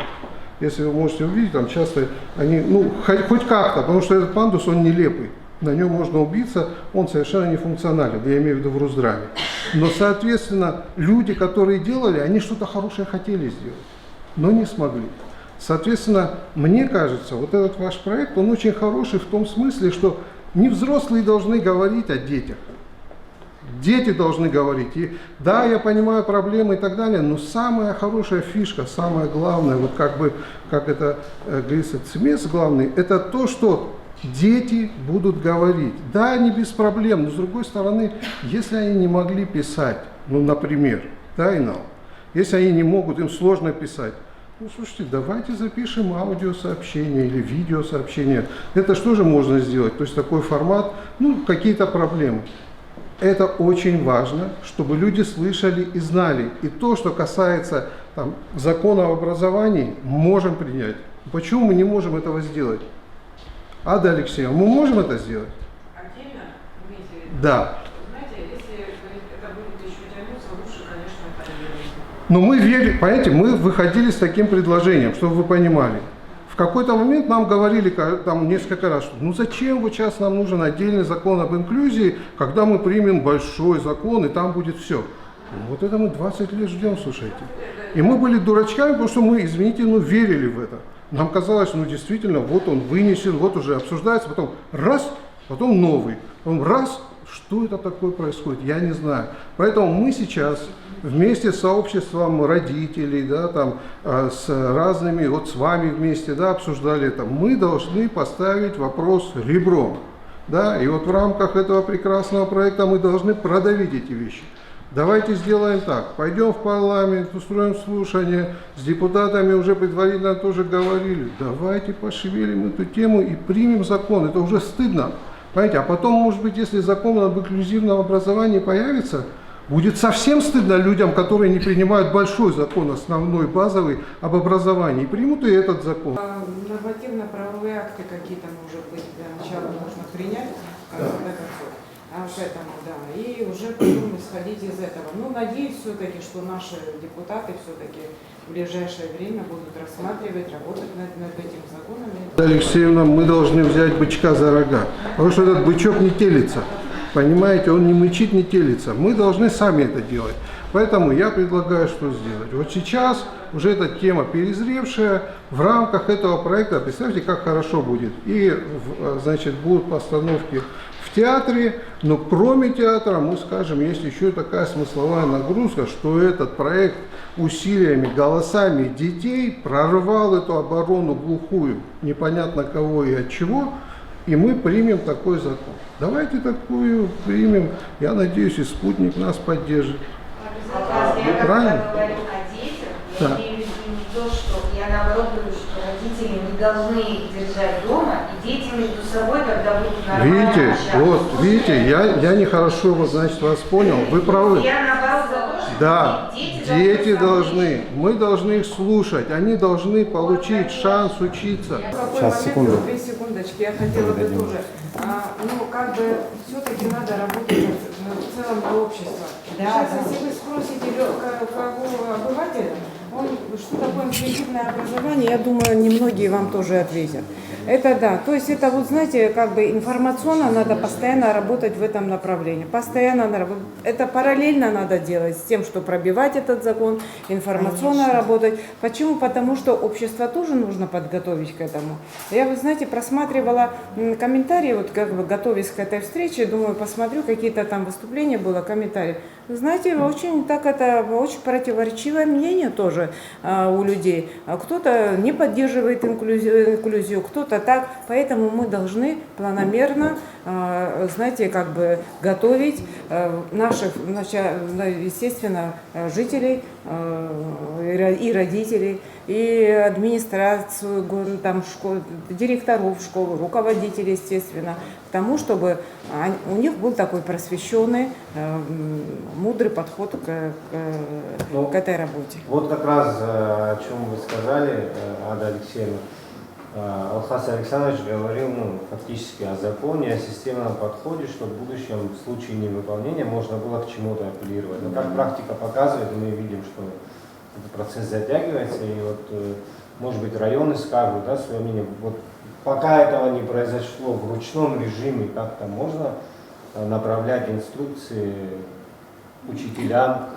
Если вы можете увидеть, там часто они, ну, хоть как-то, потому что этот пандус, он нелепый. На нем можно убиться, он совершенно не функционален, я имею в виду в Русдраме. Но, соответственно, люди, которые делали, они что-то хорошее хотели сделать, но не смогли. Соответственно, мне кажется, вот этот ваш проект, он очень хороший в том смысле, что не взрослые должны говорить о детях. Дети должны говорить. И да, я понимаю проблемы и так далее, но самая хорошая фишка, самое главное, вот как бы, как это говорится, цемес главный, это то, что дети будут говорить. Да, они без проблем, но с другой стороны, если они не могли писать, ну, например, да, Инал, если они не могут, им сложно писать, ну, слушайте, давайте запишем аудиосообщение или видеосообщение. Это что же можно сделать? То есть такой формат, ну, какие-то проблемы. Это очень важно, чтобы люди слышали и знали. И то, что касается там, закона об образовании, можем принять. Почему мы не можем этого сделать? Ада Алексеевна, мы можем это сделать? Отдельно? Вместе? Да. Знаете, если это будет еще тянуться, лучше, конечно, это делать. Но мы верили, понимаете, мы выходили с таким предложением, чтобы вы понимали. В какой-то момент нам говорили там несколько раз, что ну зачем вот сейчас нам нужен отдельный закон об инклюзии, когда мы примем большой закон и там будет все. Ну, вот это мы 20 лет ждем, слушайте. И мы были дурачками, потому что мы, извините, ну верили в это. Нам казалось, ну действительно, вот он вынесен, вот уже обсуждается, потом раз, потом новый, потом раз, что это такое происходит, я не знаю. Поэтому мы сейчас вместе с сообществом родителей, да, там, с разными, вот с вами вместе, да, обсуждали это. Мы должны поставить вопрос ребром, да, и вот в рамках этого прекрасного проекта мы должны продавить эти вещи. Давайте сделаем так, пойдем в парламент, устроим слушание, с депутатами уже предварительно тоже говорили, давайте пошевелим эту тему и примем закон. Это уже стыдно. Понимаете? А потом, может быть, если закон об инклюзивном образовании появится, будет совсем стыдно людям, которые не принимают большой закон, основной, базовый, об образовании. И примут и этот закон. Нормативно-правовые акты какие-то, может быть, для начала нужно принять, в конце концов. Поэтому, да, и уже потом исходить из этого. Ну, надеюсь все-таки, что наши депутаты все-таки в ближайшее время будут рассматривать, работать над этим законом. Алексеевна, мы должны взять бычка за рога, потому что этот бычок не телится. Понимаете, он не мычит, не телится. Мы должны сами это делать. Поэтому я предлагаю, что сделать. Вот сейчас уже эта тема перезревшая. В рамках этого проекта, представьте, как хорошо будет. И, значит, будут постановки в театре, но кроме театра, мы скажем, есть еще такая смысловая нагрузка, что этот проект усилиями, голосами детей прорвал эту оборону глухую, непонятно кого и от чего, и мы примем такой закон. Давайте такую примем. Я надеюсь, и спутник нас поддержит. Я правильно? когда говорю о детях, я Да. имею в виду не то, что я наоборот говорю, что родители не должны их держать дома, и дети между собой тогда будут нормально Видите, общаться. вот, видите, я нехорошо, вот, значит, вас понял. Вы правы. Я наоборот за то, что Да, дети со мной должны, мы должны их слушать, они должны получить шанс учиться. Сейчас, секунду. 2 секундочки, я хотела бы тоже. Ну, как бы, все-таки надо работать в целом на общество. Да, Сейчас, да. если вы спросите кого обывателя, он, что такое инклюзивное образование, я думаю, немногие вам тоже ответят. Это да, то есть это вот, знаете, как бы информационно надо постоянно работать в этом направлении. Постоянно это параллельно надо делать с тем, что пробивать этот закон, информационно работать. Почему? Потому что общество тоже нужно подготовить к этому. Я, вы знаете, просматривала комментарии, вот как бы готовясь к этой встрече, думаю, посмотрю, какие-то там выступления было, комментарии. Вы знаете, очень так это очень противоречивое мнение тоже у людей. Кто-то не поддерживает инклюзию, кто-то так, поэтому мы должны планомерно, знаете, как бы готовить наших, естественно, жителей и родителей, и администрацию, там, директоров школы, руководителей, естественно, к тому, чтобы у них был такой просвещенный, мудрый подход к этой работе. Вот как раз о чем вы сказали, Ада Алексеевна. Алхас Александрович говорил фактически о законе, о системном подходе, чтобы в будущем в случае невыполнения можно было к чему-то апеллировать. Но как практика показывает, мы видим, что этот процесс затягивается, и вот, может быть, районы скажут, да, свое мнение. Вот пока этого не произошло в ручном режиме, как-то можно направлять инструкции учителям,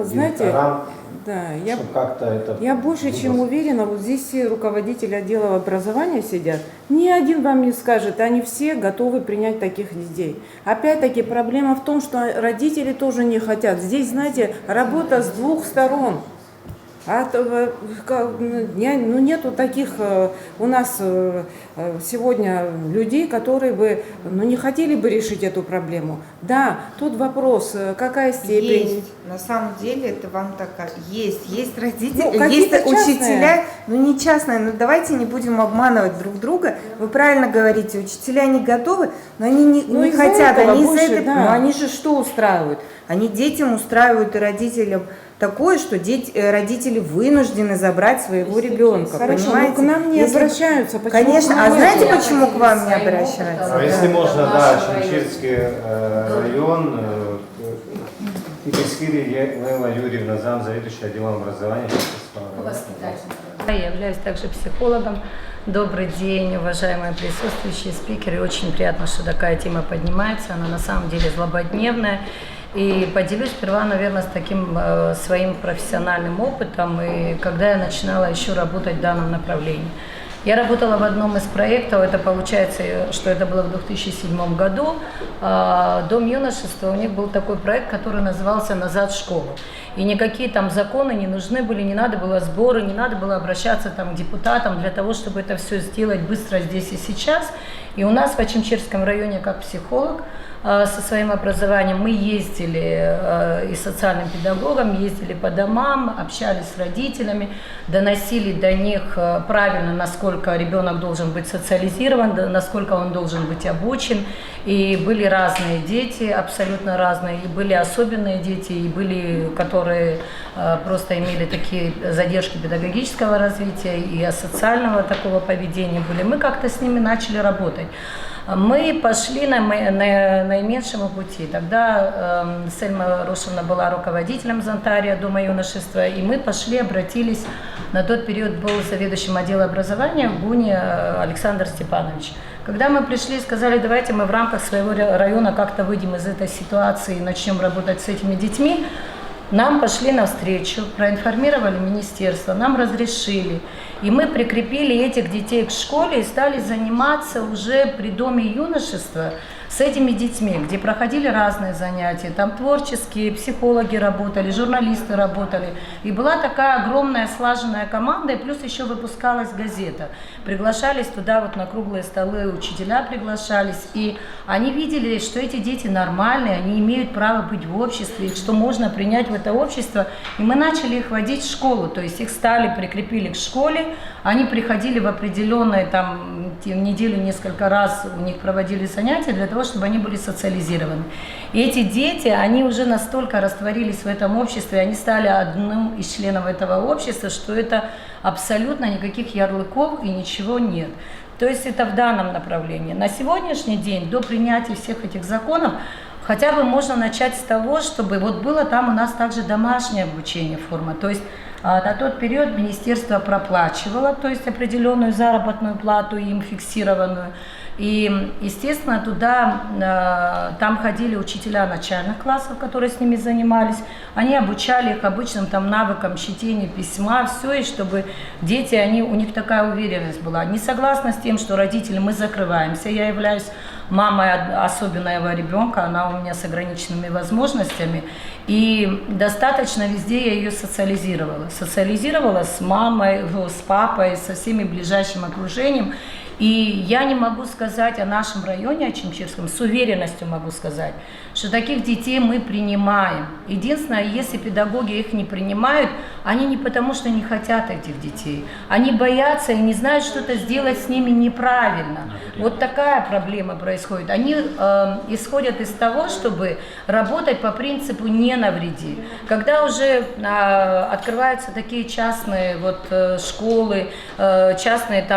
знаете, директорам, да, чтобы как-то это... Я больше чем уверена, вот здесь все руководители отделов образования сидят, ни один вам не скажет, они все готовы принять таких детей. Опять-таки проблема в том, что родители тоже не хотят. Здесь, знаете, работа с двух сторон. Нету таких у нас сегодня людей, которые бы не хотели бы решить эту проблему. Да, тут вопрос, какая степень. Есть. На самом деле это вам такая есть родители, Ну, есть какие-то учителя, не частные, но давайте не будем обманывать друг друга. Вы правильно говорите, учителя не готовы, но они не из-за хотят, этого они больше, из-за этого, да. но они же что устраивают? Они детям устраивают и родителям такое, что родители вынуждены забрать своего ребенка. Хорошо, понимаете? но к нам не обращаются. Почему Конечно, к а нам знаете, нет? почему к вам не обращаются? А если можно, да, Чемчирский район, Ипискири Лейла Юрьевна, замзаведующая отделом образования. Я являюсь также психологом. Добрый день, уважаемые присутствующие спикеры. Очень приятно, что такая тема поднимается. Она на самом деле злободневная. И поделюсь сперва, наверное, с таким своим профессиональным опытом, и когда я начинала еще работать в данном направлении. Я работала в одном из проектов, это получается, что это было в 2007 году, Дом юношества, у них был такой проект, который назывался «Назад в школу». И никакие там законы не нужны были, не надо было сборы, не надо было обращаться там к депутатам для того, чтобы это все сделать быстро здесь и сейчас. И у нас в Ачимчирском районе, как психолог, со своим образованием. Мы ездили и социальным педагогам, ездили по домам, общались с родителями, доносили до них правильно, насколько ребенок должен быть социализирован, насколько он должен быть обучен. И были разные дети, абсолютно разные, и были особенные дети, и были, которые просто имели такие задержки педагогического развития и асоциального такого поведения были. Мы как-то с ними начали работать. Мы пошли на наименьшем пути. Тогда Сельма Рушевна была руководителем Зонтария Дома юношества, и мы пошли, обратились, на тот период был заведующим отдела образования в Буне Александр Степанович. Когда мы пришли и сказали, давайте мы в рамках своего района как-то выйдем из этой ситуации и начнем работать с этими детьми, нам пошли навстречу, проинформировали министерство, нам разрешили. И мы прикрепили этих детей к школе и стали заниматься уже при Доме юношества с этими детьми, где проходили разные занятия. Там творческие, психологи работали, журналисты работали. И была такая огромная слаженная команда, и плюс еще выпускалась газета. Приглашались туда вот на круглые столы, учителя приглашались. И они видели, что эти дети нормальные, они имеют право быть в обществе, их что можно принять в это общество. И мы начали их водить в школу, то есть их прикрепили к школе. Они приходили в определенные, там, в неделю несколько раз у них проводили занятия для того, чтобы они были социализированы. И эти дети, они уже настолько растворились в этом обществе, они стали одним из членов этого общества, что это абсолютно никаких ярлыков и ничего нет. То есть это в данном направлении. На сегодняшний день, до принятия всех этих законов, хотя бы можно начать с того, чтобы вот было там у нас также домашнее обучение форма. То есть на тот период министерство проплачивало, то есть определенную заработную плату им фиксированную. И, естественно, там ходили учителя начальных классов, которые с ними занимались. Они обучали их обычным там навыкам чтения, письма, все, и чтобы дети, у них такая уверенность была. Не согласна с тем, что родители, мы закрываемся. Я являюсь мамой особенного ребенка, она у меня с ограниченными возможностями. И достаточно везде я ее социализировала. Социализировала с мамой, с папой, со всеми ближайшим окружением. И я не могу сказать о нашем районе, о Очимчирском, с уверенностью могу сказать, что таких детей мы принимаем. Единственное, если педагоги их не принимают, они не потому, что не хотят этих детей. Они боятся и не знают, что-то сделать с ними неправильно. Вот такая проблема происходит. Они исходят из того, чтобы работать по принципу «не навреди». Когда уже открываются такие частные школы, частные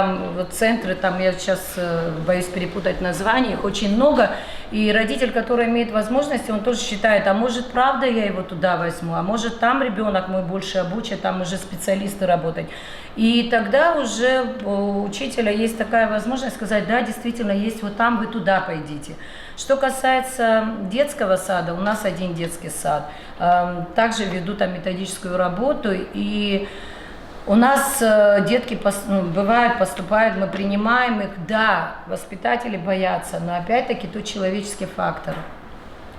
центры, я сейчас боюсь перепутать название, их очень много, и родитель, который имеет возможность, он тоже считает, а может правда я его туда возьму, а может там ребенок мой больше обучит, там уже специалисты работать. И тогда уже у учителя есть такая возможность сказать, да, действительно есть, вот там вы туда пойдите. Что касается детского сада, у нас один детский сад, также веду там методическую работу, и у нас детки бывают, поступают, мы принимаем их, да, воспитатели боятся, но опять-таки тут человеческий фактор.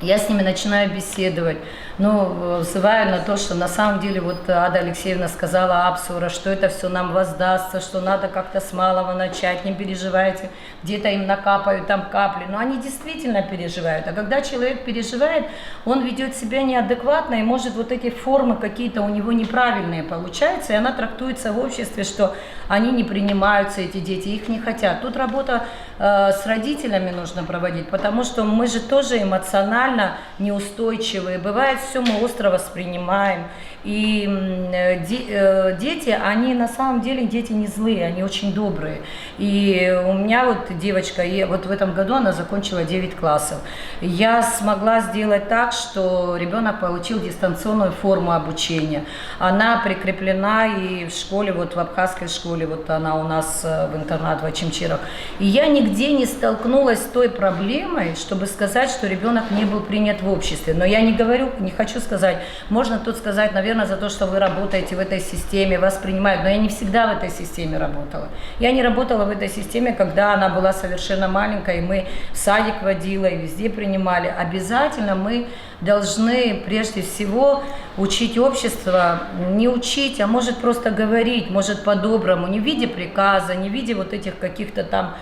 Я с ними начинаю беседовать, взываю на то, что на самом деле Ада Алексеевна сказала Апсура, что это все нам воздастся, что надо как-то с малого начать, не переживайте, где-то им накапают там капли, но они действительно переживают, а когда человек переживает, он ведет себя неадекватно и может эти формы какие-то у него неправильные получаются, и она трактуется в обществе, что они не принимаются, эти дети, их не хотят. Тут работа с родителями нужно проводить, потому что мы же тоже эмоционально неустойчивые, бывает все мы остро воспринимаем, и дети, они на самом деле дети не злые, они очень добрые, и у меня девочка, в этом году она закончила 9 классов, я смогла сделать так, что ребенок получил дистанционную форму обучения, она прикреплена и в школе, в абхазской школе, она у нас в интернат в Очимчирах, и я нигде не столкнулась с той проблемой, чтобы сказать, что ребенок не был принят в обществе. Но я не хочу сказать, можно тут сказать, наверное, за то, что вы работаете в этой системе, вас принимают, но я не всегда в этой системе работала. Я не работала в этой системе, когда она была совершенно маленькая, и мы в садик водила, и везде принимали. Обязательно мы должны прежде всего учить общество, не учить, а может просто говорить, может по-доброму, не в виде приказа, не в виде вот этих каких-то там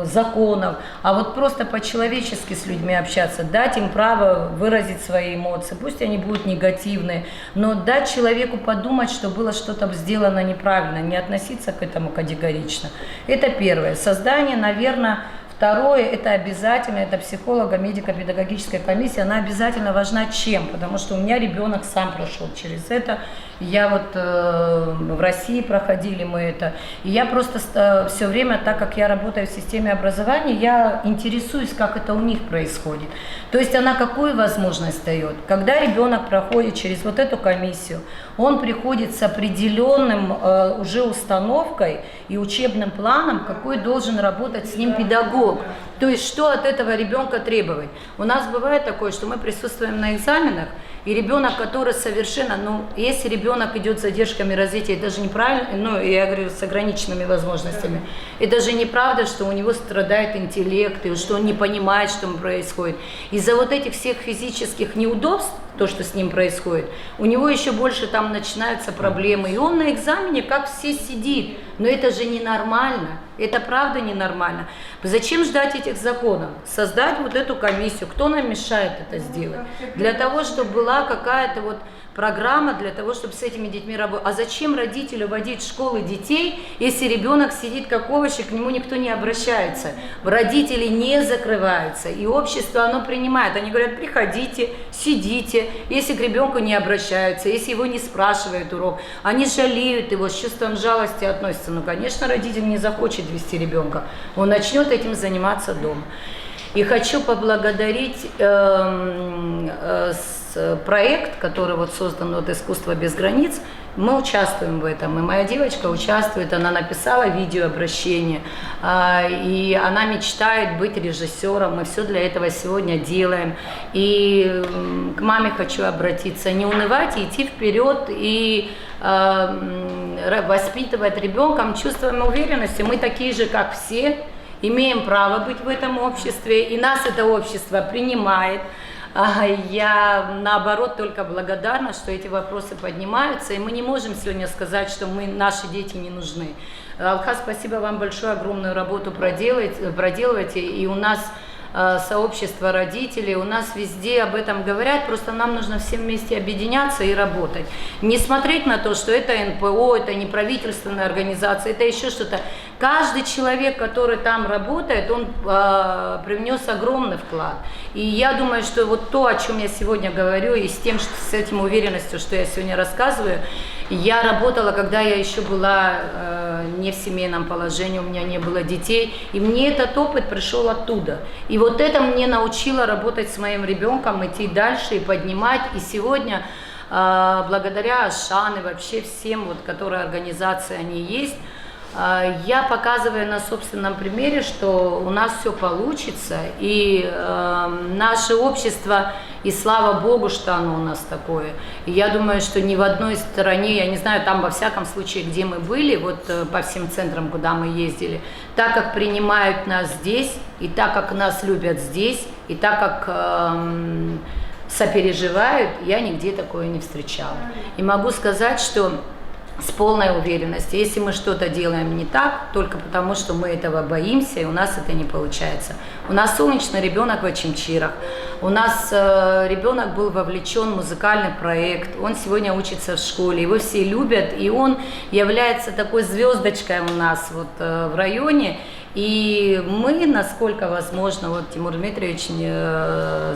законов, а вот просто по-человечески с людьми общаться, дать им право выразить свои эмоции, пусть они будут негативные, но дать человеку подумать, что было что-то сделано неправильно, не относиться к этому категорично. Это первое. Создание, наверное, второе, это обязательно, это психолого-медико-педагогическая комиссия, она обязательно важна чем? Потому что у меня ребенок сам прошел через это, я вот в России проходили мы это, и я просто все время, так как я работаю в системе образования, я интересуюсь, как это у них происходит. То есть она какую возможность дает? Когда ребенок проходит через вот эту комиссию, он приходит с определенным уже установкой и учебным планом, какой должен работать с ним педагог. То есть что от этого ребенка требовать? У нас бывает такое, что мы присутствуем на экзаменах, и ребенок, который совершенно, если ребенок идет с задержками развития, это же неправильно, я говорю, с ограниченными возможностями, это же неправда, что у него страдает интеллект, и что он не понимает, что происходит. Из-за вот этих всех физических неудобств, то, что с ним происходит, у него еще больше там начинаются проблемы, и он на экзамене как все сидит, но это же ненормально, это правда ненормально. Зачем ждать этих законов? Создать вот эту комиссию, кто нам мешает это сделать? Для того, чтобы была какая-то вот программа для того, чтобы с этими детьми работать. А зачем родителю водить в школы детей, если ребенок сидит как овощи, к нему никто не обращается? Родители не закрываются, и общество оно принимает. Они говорят, приходите, сидите, если к ребенку не обращаются, если его не спрашивают урок, они жалеют его, с чувством жалости относятся. Конечно, родитель не захочет вести ребенка, он начнет этим заниматься дома. И хочу поблагодарить проект, который вот создан вот «Искусство без границ». Мы участвуем в этом, и моя девочка участвует, она написала видеообращение, и она мечтает быть режиссером, мы все для этого сегодня делаем. И к маме хочу обратиться, не унывать, идти вперед и воспитывать ребенком чувством уверенности. Мы такие же, как все, имеем право быть в этом обществе, и нас это общество принимает. Я, наоборот, только благодарна, что эти вопросы поднимаются, и мы не можем сегодня сказать, что наши дети не нужны. Алхаз, спасибо вам большое, огромную работу проделываете, и у нас сообщество родителей, у нас везде об этом говорят, просто нам нужно всем вместе объединяться и работать. Не смотреть на то, что это НПО, это не правительственная организация, это еще что-то. Каждый человек, который там работает, он привнес огромный вклад. И я думаю, что вот то, о чем я сегодня говорю, и с этим уверенностью, что я сегодня рассказываю, я работала, когда я еще была не в семейном положении, у меня не было детей, и мне этот опыт пришел оттуда. И вот это мне научило работать с моим ребенком, идти дальше и поднимать. И сегодня, благодаря Ашан и вообще всем, вот, которые организации они есть, я показываю на собственном примере, что у нас все получится, и наше общество, и слава Богу, что оно у нас такое. И я думаю, что ни в одной стране, я не знаю, там во всяком случае, где мы были, вот по всем центрам, куда мы ездили, так как принимают нас здесь, и так как нас любят здесь, и так как сопереживают, я нигде такое не встречала. И могу сказать, что с полной уверенностью, если мы что-то делаем не так, только потому, что мы этого боимся, и у нас это не получается. У нас солнечный ребенок в Очимчирах, у нас ребенок был вовлечен в музыкальный проект, он сегодня учится в школе, его все любят, и он является такой звездочкой у нас вот в районе. И мы, насколько возможно, вот Тимур Дмитриевич,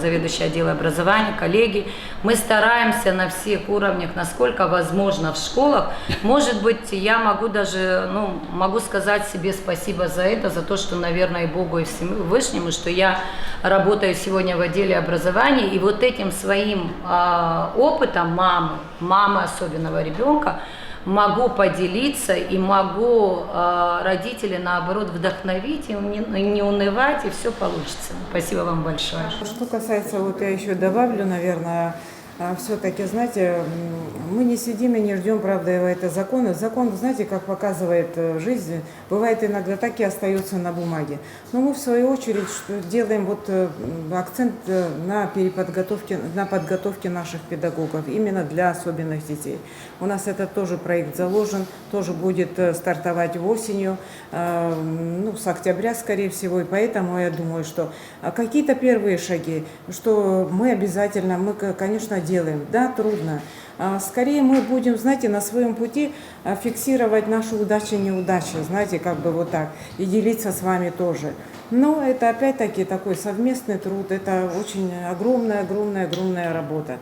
заведующий отделом образования, коллеги, мы стараемся на всех уровнях, насколько возможно в школах. Может быть, я могу даже, могу сказать себе спасибо за это, за то, что, наверное, и Богу, и Всевышнему, что я работаю сегодня в отделе образования, и вот этим своим опытом мамы особенного ребенка, могу поделиться и могу родителей, наоборот, вдохновить и не унывать, и все получится. Спасибо вам большое. Что касается, вот я еще добавлю, наверное, все-таки, знаете, мы не сидим и не ждем, правда, это законы. Закон, знаете, как показывает жизнь, бывает иногда так и остается на бумаге. Но мы, в свою очередь, делаем вот акцент на переподготовке, на подготовке наших педагогов, именно для особенных детей. У нас это тоже проект заложен, тоже будет стартовать осенью, с октября, скорее всего, и поэтому я думаю, что какие-то первые шаги, что мы обязательно, конечно, делаем. Да, трудно. Скорее мы будем, знаете, на своем пути фиксировать наши удачи и неудачи, знаете, как бы вот так, и делиться с вами тоже. Но это опять-таки такой совместный труд, это очень огромная работа.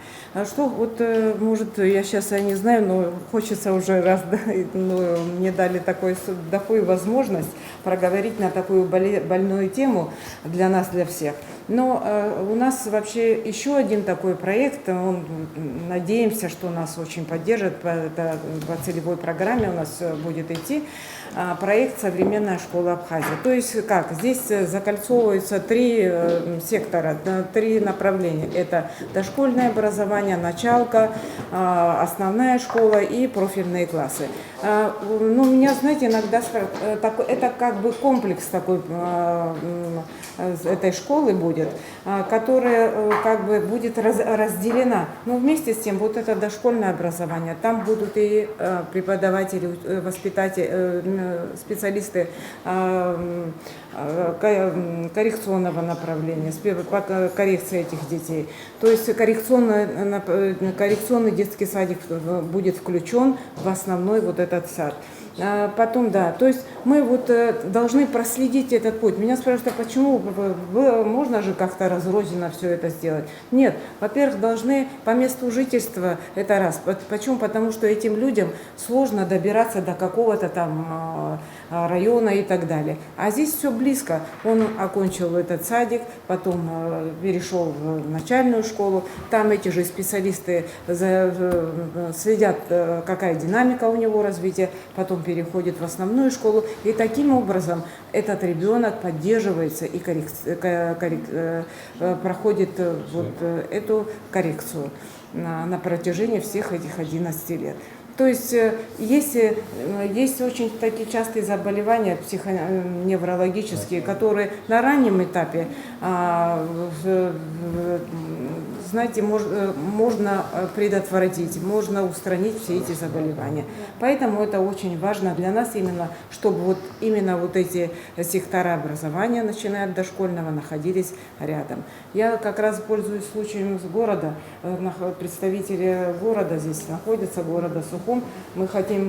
Что вот, может, я сейчас не знаю, но хочется уже раз, да, мне дали такую возможность проговорить на такую больную тему для нас, для всех. Но у нас вообще еще один такой проект, надеемся, что нас очень поддержит, по целевой программе у нас будет идти проект «Современная школа Абхазии». То есть как? Здесь закольцовываются 3 сектора, 3 направления. Это дошкольное образование, началка, основная школа и профильные классы. Ну, меня, знаете, иногда это как бы комплекс такой этой школы будет, которая как бы будет разделена. Но вместе с тем, вот это дошкольное образование, там будут и преподаватели, воспитатели, специалисты коррекционного направления, коррекции этих детей. То есть коррекционный детский садик будет включен в основной вот этот сад. Потом, да, то есть мы вот должны проследить этот путь. Меня спрашивают, а почему можно же как-то разрозненно все это сделать? Нет, во-первых, должны по месту жительства, это раз. Почему? Потому что этим людям сложно добираться до какого-то там района и так далее. А здесь все близко. Он окончил этот садик, потом перешел в начальную школу. Там эти же специалисты следят, какая динамика у него развития, потом переходит в основную школу. И таким образом этот ребенок поддерживается и проходит вот эту коррекцию на протяжении всех этих 11 лет. То есть есть очень такие частые заболевания психоневрологические, которые на раннем этапе, знаете, можно предотвратить, можно устранить все эти заболевания. Поэтому это очень важно для нас именно, чтобы именно эти сектора образования, начиная от дошкольного, находились рядом. Я как раз пользуюсь случаем с города, представители города здесь находятся, города Сухум. Мы хотим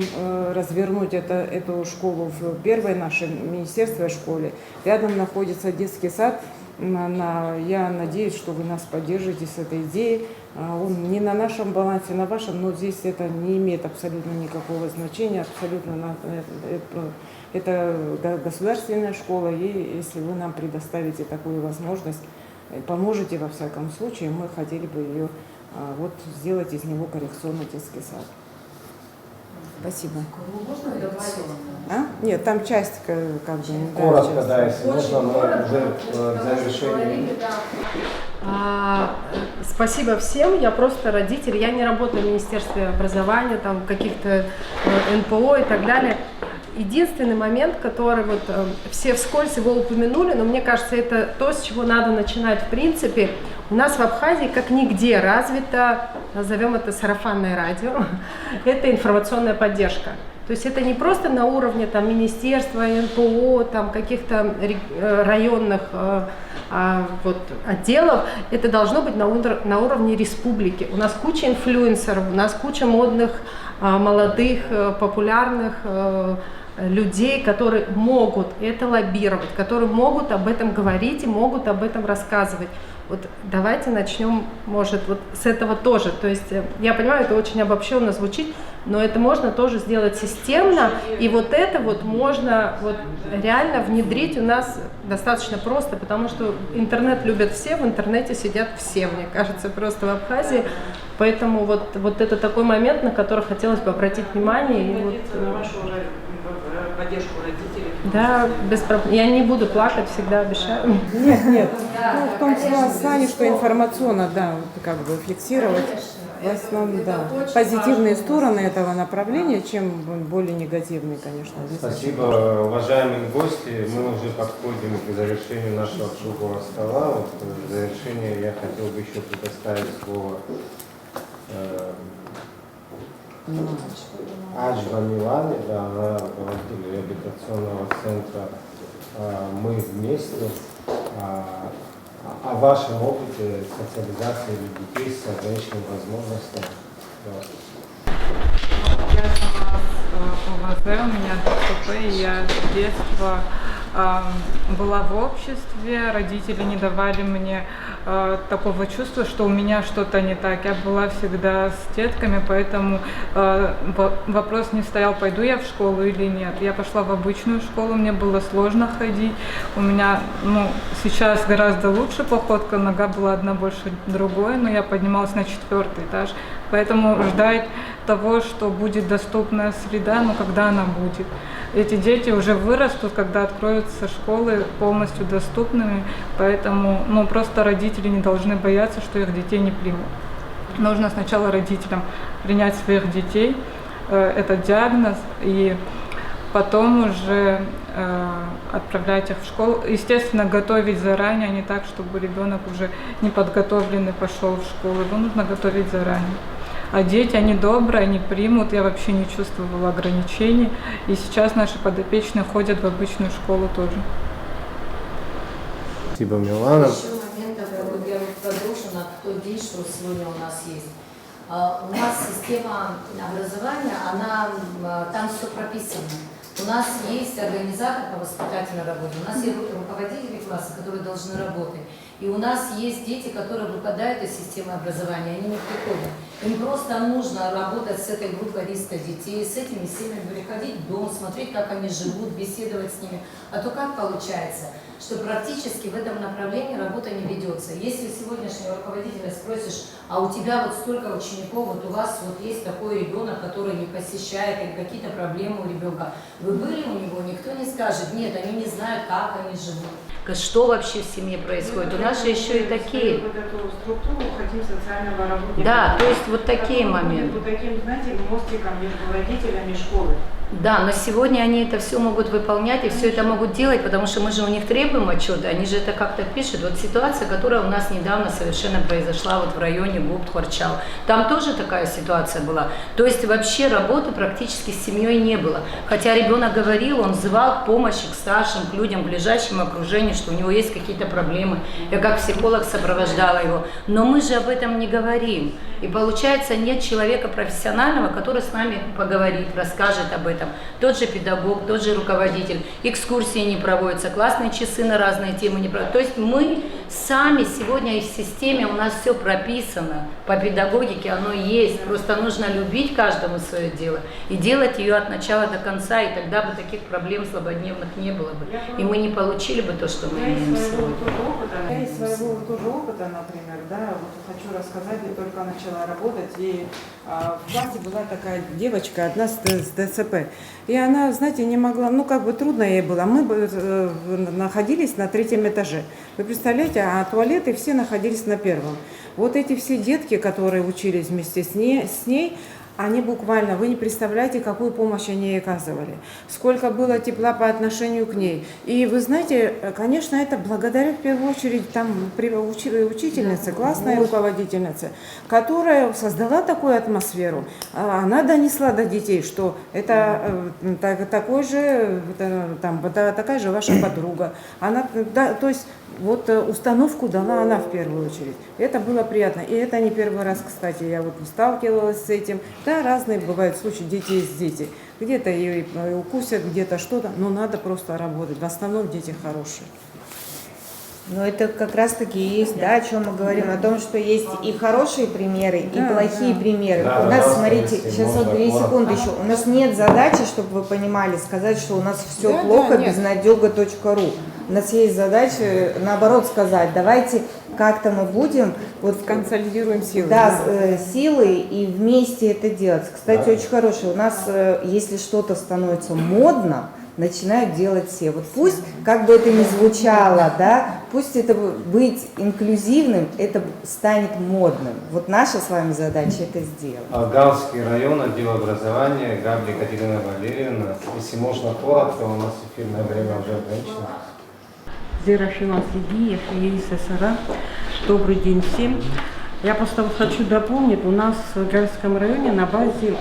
развернуть эту школу в первой нашей министерстве школе. Рядом находится детский сад. Я надеюсь, что вы нас поддержите с этой идеей. Он не на нашем балансе, на вашем, но здесь это не имеет абсолютно никакого значения. Абсолютно это государственная школа, и если вы нам предоставите такую возможность, поможете во всяком случае, мы хотели бы ее сделать из него коррекционный детский сад. Спасибо. Нет, там часть как бы... Коротко, да, если можно, но уже в завершении. Спасибо всем. Я просто родитель. Я не работаю в Министерстве образования, там каких-то НПО и так далее. Единственный момент, который все вскользь его упомянули, но мне кажется, это то, с чего надо начинать в принципе. У нас в Абхазии как нигде развито, назовем это сарафанное радио, это информационная поддержка. То есть это не просто на уровне министерства, НПО, каких-то районных отделов, это должно быть на уровне республики. У нас куча инфлюенсеров, у нас куча модных, молодых, популярных людей, которые могут это лоббировать, которые могут об этом говорить и могут об этом рассказывать. Давайте начнем, может, с этого тоже. То есть я понимаю, это очень обобщенно звучит, но это можно тоже сделать системно, и это можно реально внедрить у нас достаточно просто, потому что интернет любят все, в интернете сидят все, мне кажется, просто в Абхазии. Поэтому это такой момент, на который хотелось бы обратить внимание. И поддержку родителей. Да, без проблем. Я не буду плакать, всегда обещаю. Нет. Ну, в том плане, что информационно, да, вот как бы фиксировать в основном, да, позитивные стороны этого направления, чем более негативные, конечно. Спасибо, уважаемые гости. Мы уже подходим к завершению нашего круглого стола. Вот в завершение я хотел бы еще предоставить слово Аджва Милане, да, она руководитель реабилитационного центра «Мы вместе». О вашем опыте социализации детей с ограниченными возможностями. Я сама с ОВЗ, у меня ДЦП, и я с детства была в обществе, родители не давали мне такого чувства, что у меня что-то не так. Я была всегда с детками, поэтому вопрос не стоял, пойду я в школу или нет. Я пошла в обычную школу, мне было сложно ходить. У меня, сейчас гораздо лучше походка, нога была одна больше другой, но я поднималась на 4-й этаж. Поэтому ждать того, что будет доступная среда, когда она будет. Эти дети уже вырастут, когда откроются школы полностью доступными, поэтому просто родители не должны бояться, что их детей не примут. Нужно сначала родителям принять своих детей, этот диагноз, и потом уже отправлять их в школу. Естественно, готовить заранее, а не так, чтобы ребенок уже неподготовленный пошел в школу. Его нужно готовить заранее. А дети, они добрые, они примут, я вообще не чувствовала ограничений. И сейчас наши подопечные ходят в обычную школу тоже. Спасибо, Милана. Еще момент такой, я продолжу на тот день, что сегодня у нас есть. У нас система образования, там все прописано. У нас есть организатор по воспитательной работе, у нас есть руководители класса, которые должны работать. И у нас есть дети, которые выпадают из системы образования, они не приходят. Им просто нужно работать с этой группой риска детей, с этими семьями, приходить в дом, смотреть, как они живут, беседовать с ними. А то как получается, что практически в этом направлении работа не ведется. Если сегодняшнего руководителя спросишь, а у тебя вот столько учеников, вот у вас вот есть такой ребенок, который не посещает, или какие-то проблемы у ребенка, вы были у него, никто не скажет, нет, они не знают, как они живут. Что вообще в семье происходит? У нас же еще и такие. Вот эту структуру хотим социального работника. Да, то есть вот такие моменты. Вот таким, знаете, мостиком между родителями и школой. Да, но сегодня они это все могут выполнять и все это могут делать, потому что мы же у них требуем отчета, они же это как-то пишут. Вот ситуация, которая у нас недавно совершенно произошла вот в районе Губт-Хварчал, там тоже такая ситуация была. То есть вообще работы практически с семьей не было. Хотя ребенок говорил, он звал к помощи к старшим, к людям, к ближайшему окружению, что у него есть какие-то проблемы. Я как психолог сопровождала его. Но мы же об этом не говорим. И получается, нет человека профессионального, который с нами поговорит, расскажет об этом. Тот же педагог, тот же руководитель. Экскурсии не проводятся, классные часы на разные темы не проводятся. То есть мы сами сегодня в системе, у нас все прописано. По педагогике оно есть. Просто нужно любить каждому свое дело и делать ее от начала до конца. И тогда бы таких проблем злободневных не было бы. И мы не получили бы то, что мы имеем сегодня. Я из своего тоже опыта, например, да, вот хочу рассказать, я только начала работать, и в классе была такая девочка, одна с ДЦП, и она, знаете, не могла, трудно ей было, мы находились на 3-м этаже, вы представляете, а туалеты все находились на 1-м. Вот эти все детки, которые учились вместе с ней, они буквально, вы не представляете, какую помощь они ей оказывали, сколько было тепла по отношению к ней. И вы знаете, конечно, это благодаря в первую очередь учительнице, классной руководительнице, которая создала такую атмосферу. Она донесла до детей, что это такая же ваша подруга. Она, то есть вот установку дала она в первую очередь. Это было приятно. И это не первый раз, кстати, я вот сталкивалась с этим. Да, разные бывают случаи, дети есть дети. Где-то и укусят, где-то что-то, но надо просто работать. В основном дети хорошие. Но это как раз-таки и есть, да, о чем мы говорим, о том, что есть и хорошие примеры, и плохие примеры. У нас, смотрите, сейчас вот 2 секунды еще, у нас нет задачи, чтобы вы понимали, сказать, что у нас все плохо, безнадега.ру. У нас есть задача, наоборот, сказать, давайте как-то мы будем консолидируем силы. Да, силы и вместе это делать. Кстати, очень хорошее. У нас, если что-то становится модно, начинают делать все. Вот пусть, как бы это ни звучало, да, пусть это быть инклюзивным, это станет модным. Вот наша с вами задача это сделать. Галский район, отдел образования, Габли Екатерина Валерьевна. Если можно коротко, у нас эфирное время уже ограничено. Добрый день всем. Я просто вот хочу дополнить, у нас в Гальском районе на базе,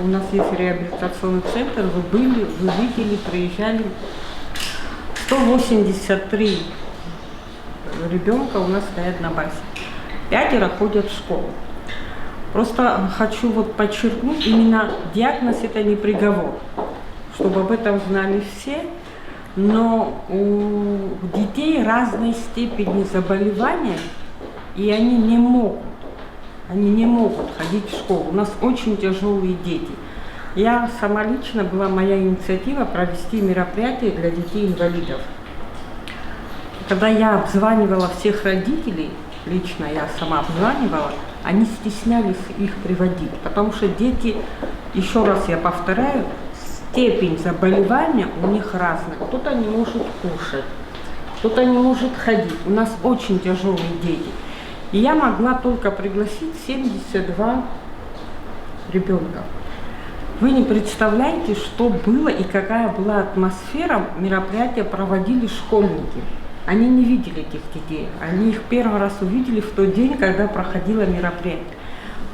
у нас есть реабилитационный центр, вы видели, приезжали, 183 ребенка у нас стоят на базе, 5 ходят в школу. Просто хочу вот подчеркнуть, именно диагноз это не приговор, чтобы об этом знали все. Но у детей разной степени заболевания, и они не могут ходить в школу. У нас очень тяжелые дети. Я сама лично, была моя инициатива провести мероприятие для детей-инвалидов. Когда я обзванивала всех родителей, лично я сама обзванивала, они стеснялись их приводить, потому что дети, еще раз я повторяю, степень заболевания у них разная. Кто-то не может кушать, кто-то не может ходить. У нас очень тяжелые дети. И я могла только пригласить 72 ребенка. Вы не представляете, что было и какая была атмосфера. Мероприятия проводили школьники. Они не видели этих детей. Они их первый раз увидели в тот день, когда проходило мероприятие.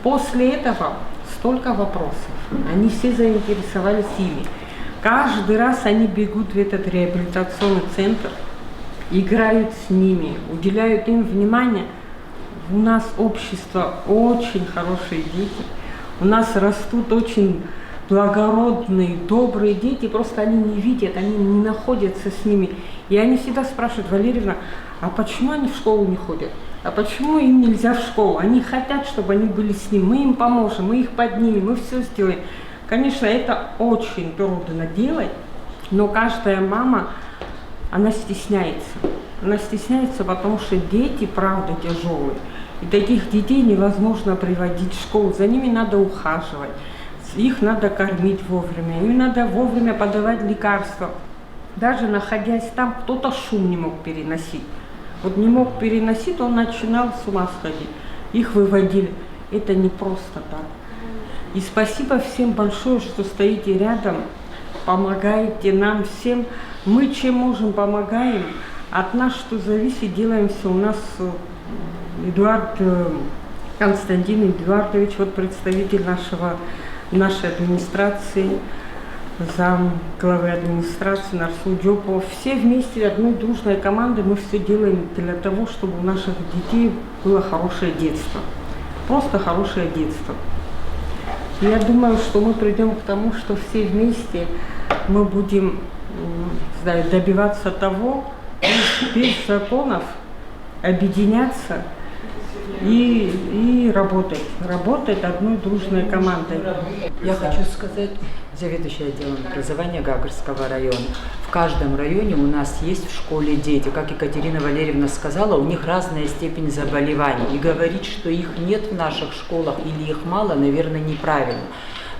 После этого столько вопросов. Они все заинтересовались ими. Каждый раз они бегут в этот реабилитационный центр, играют с ними, уделяют им внимание. У нас общество очень хорошие дети. У нас растут очень благородные, добрые дети. Просто они не видят, они не находятся с ними. И они всегда спрашивают: Валерьевна, а почему они в школу не ходят? А почему им нельзя в школу? Они хотят, чтобы они были с ним. Мы им поможем, мы их поднимем, мы все сделаем. Конечно, это очень трудно делать, но каждая мама, она стесняется. Она стесняется, потому что дети, правда, тяжелые. И таких детей невозможно приводить в школу. За ними надо ухаживать, их надо кормить вовремя, им надо вовремя подавать лекарства. Даже находясь там, кто-то шум не мог переносить. Вот не мог переносить, он начинал с ума сходить. Их выводили. Это не просто так. И спасибо всем большое, что стоите рядом, помогаете нам всем. Мы чем можем, помогаем. От нас что зависит, делаем все. У нас Константин Эдуардович, вот представитель нашей администрации, зам главы администрации Нарсу Джопов. Все вместе одной дружной командой мы все делаем для того, чтобы у наших детей было хорошее детство. Просто хорошее детство. И я думаю, что мы придем к тому, что все вместе мы будем добиваться того, без законов объединяться и работать одной дружной командой. Я хочу сказать, заведующая отделом образования Гагарского района. В каждом районе у нас есть в школе дети. Как Екатерина Валерьевна сказала, у них разная степень заболеваний. И говорить, что их нет в наших школах или их мало, наверное, неправильно.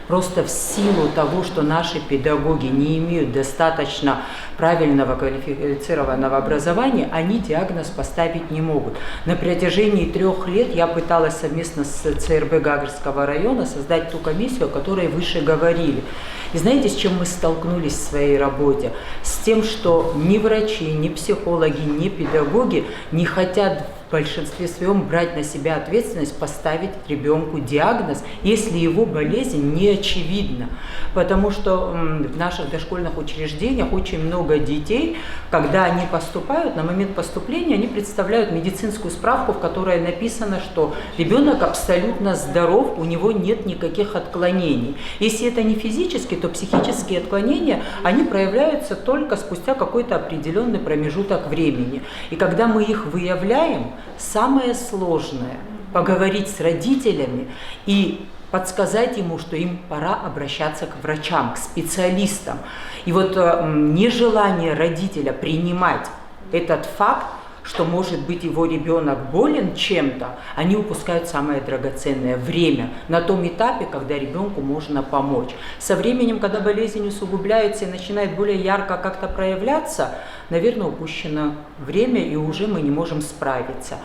Просто в силу того, что наши педагоги не имеют достаточно правильного квалифицированного образования, они диагноз поставить не могут. На протяжении 3 лет я пыталась совместно с ЦРБ Гагарского района создать ту комиссию, о которой выше говорили. И знаете, с чем мы столкнулись в своей работе? С тем, что ни врачи, ни психологи, ни педагоги не хотят в большинстве своем брать на себя ответственность поставить ребенку диагноз, если его болезнь не очевидна. Потому что в наших дошкольных учреждениях очень много детей, когда они поступают, на момент поступления они представляют медицинскую справку, в которой написано, что ребенок абсолютно здоров, у него нет никаких отклонений. Если это не физические, то психические отклонения, они проявляются только спустя какой-то определенный промежуток времени. И когда мы их выявляем, самое сложное – поговорить с родителями и подсказать ему, что им пора обращаться к врачам, к специалистам. И вот нежелание родителя принимать этот факт что, может быть, его ребенок болен чем-то, они упускают самое драгоценное время на том этапе, когда ребенку можно помочь. Со временем, когда болезнь усугубляется и начинает более ярко как-то проявляться, наверное, упущено время, и уже мы не можем справиться.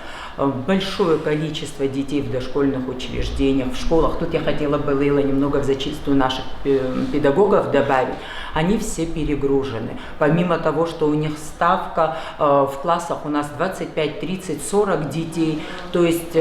Большое количество детей в дошкольных учреждениях, в школах, тут я хотела бы, Лейла, немного в зачистую наших педагогов добавить, они все перегружены. Помимо того, что у них ставка, в классах у нас 25, 30, 40 детей, то есть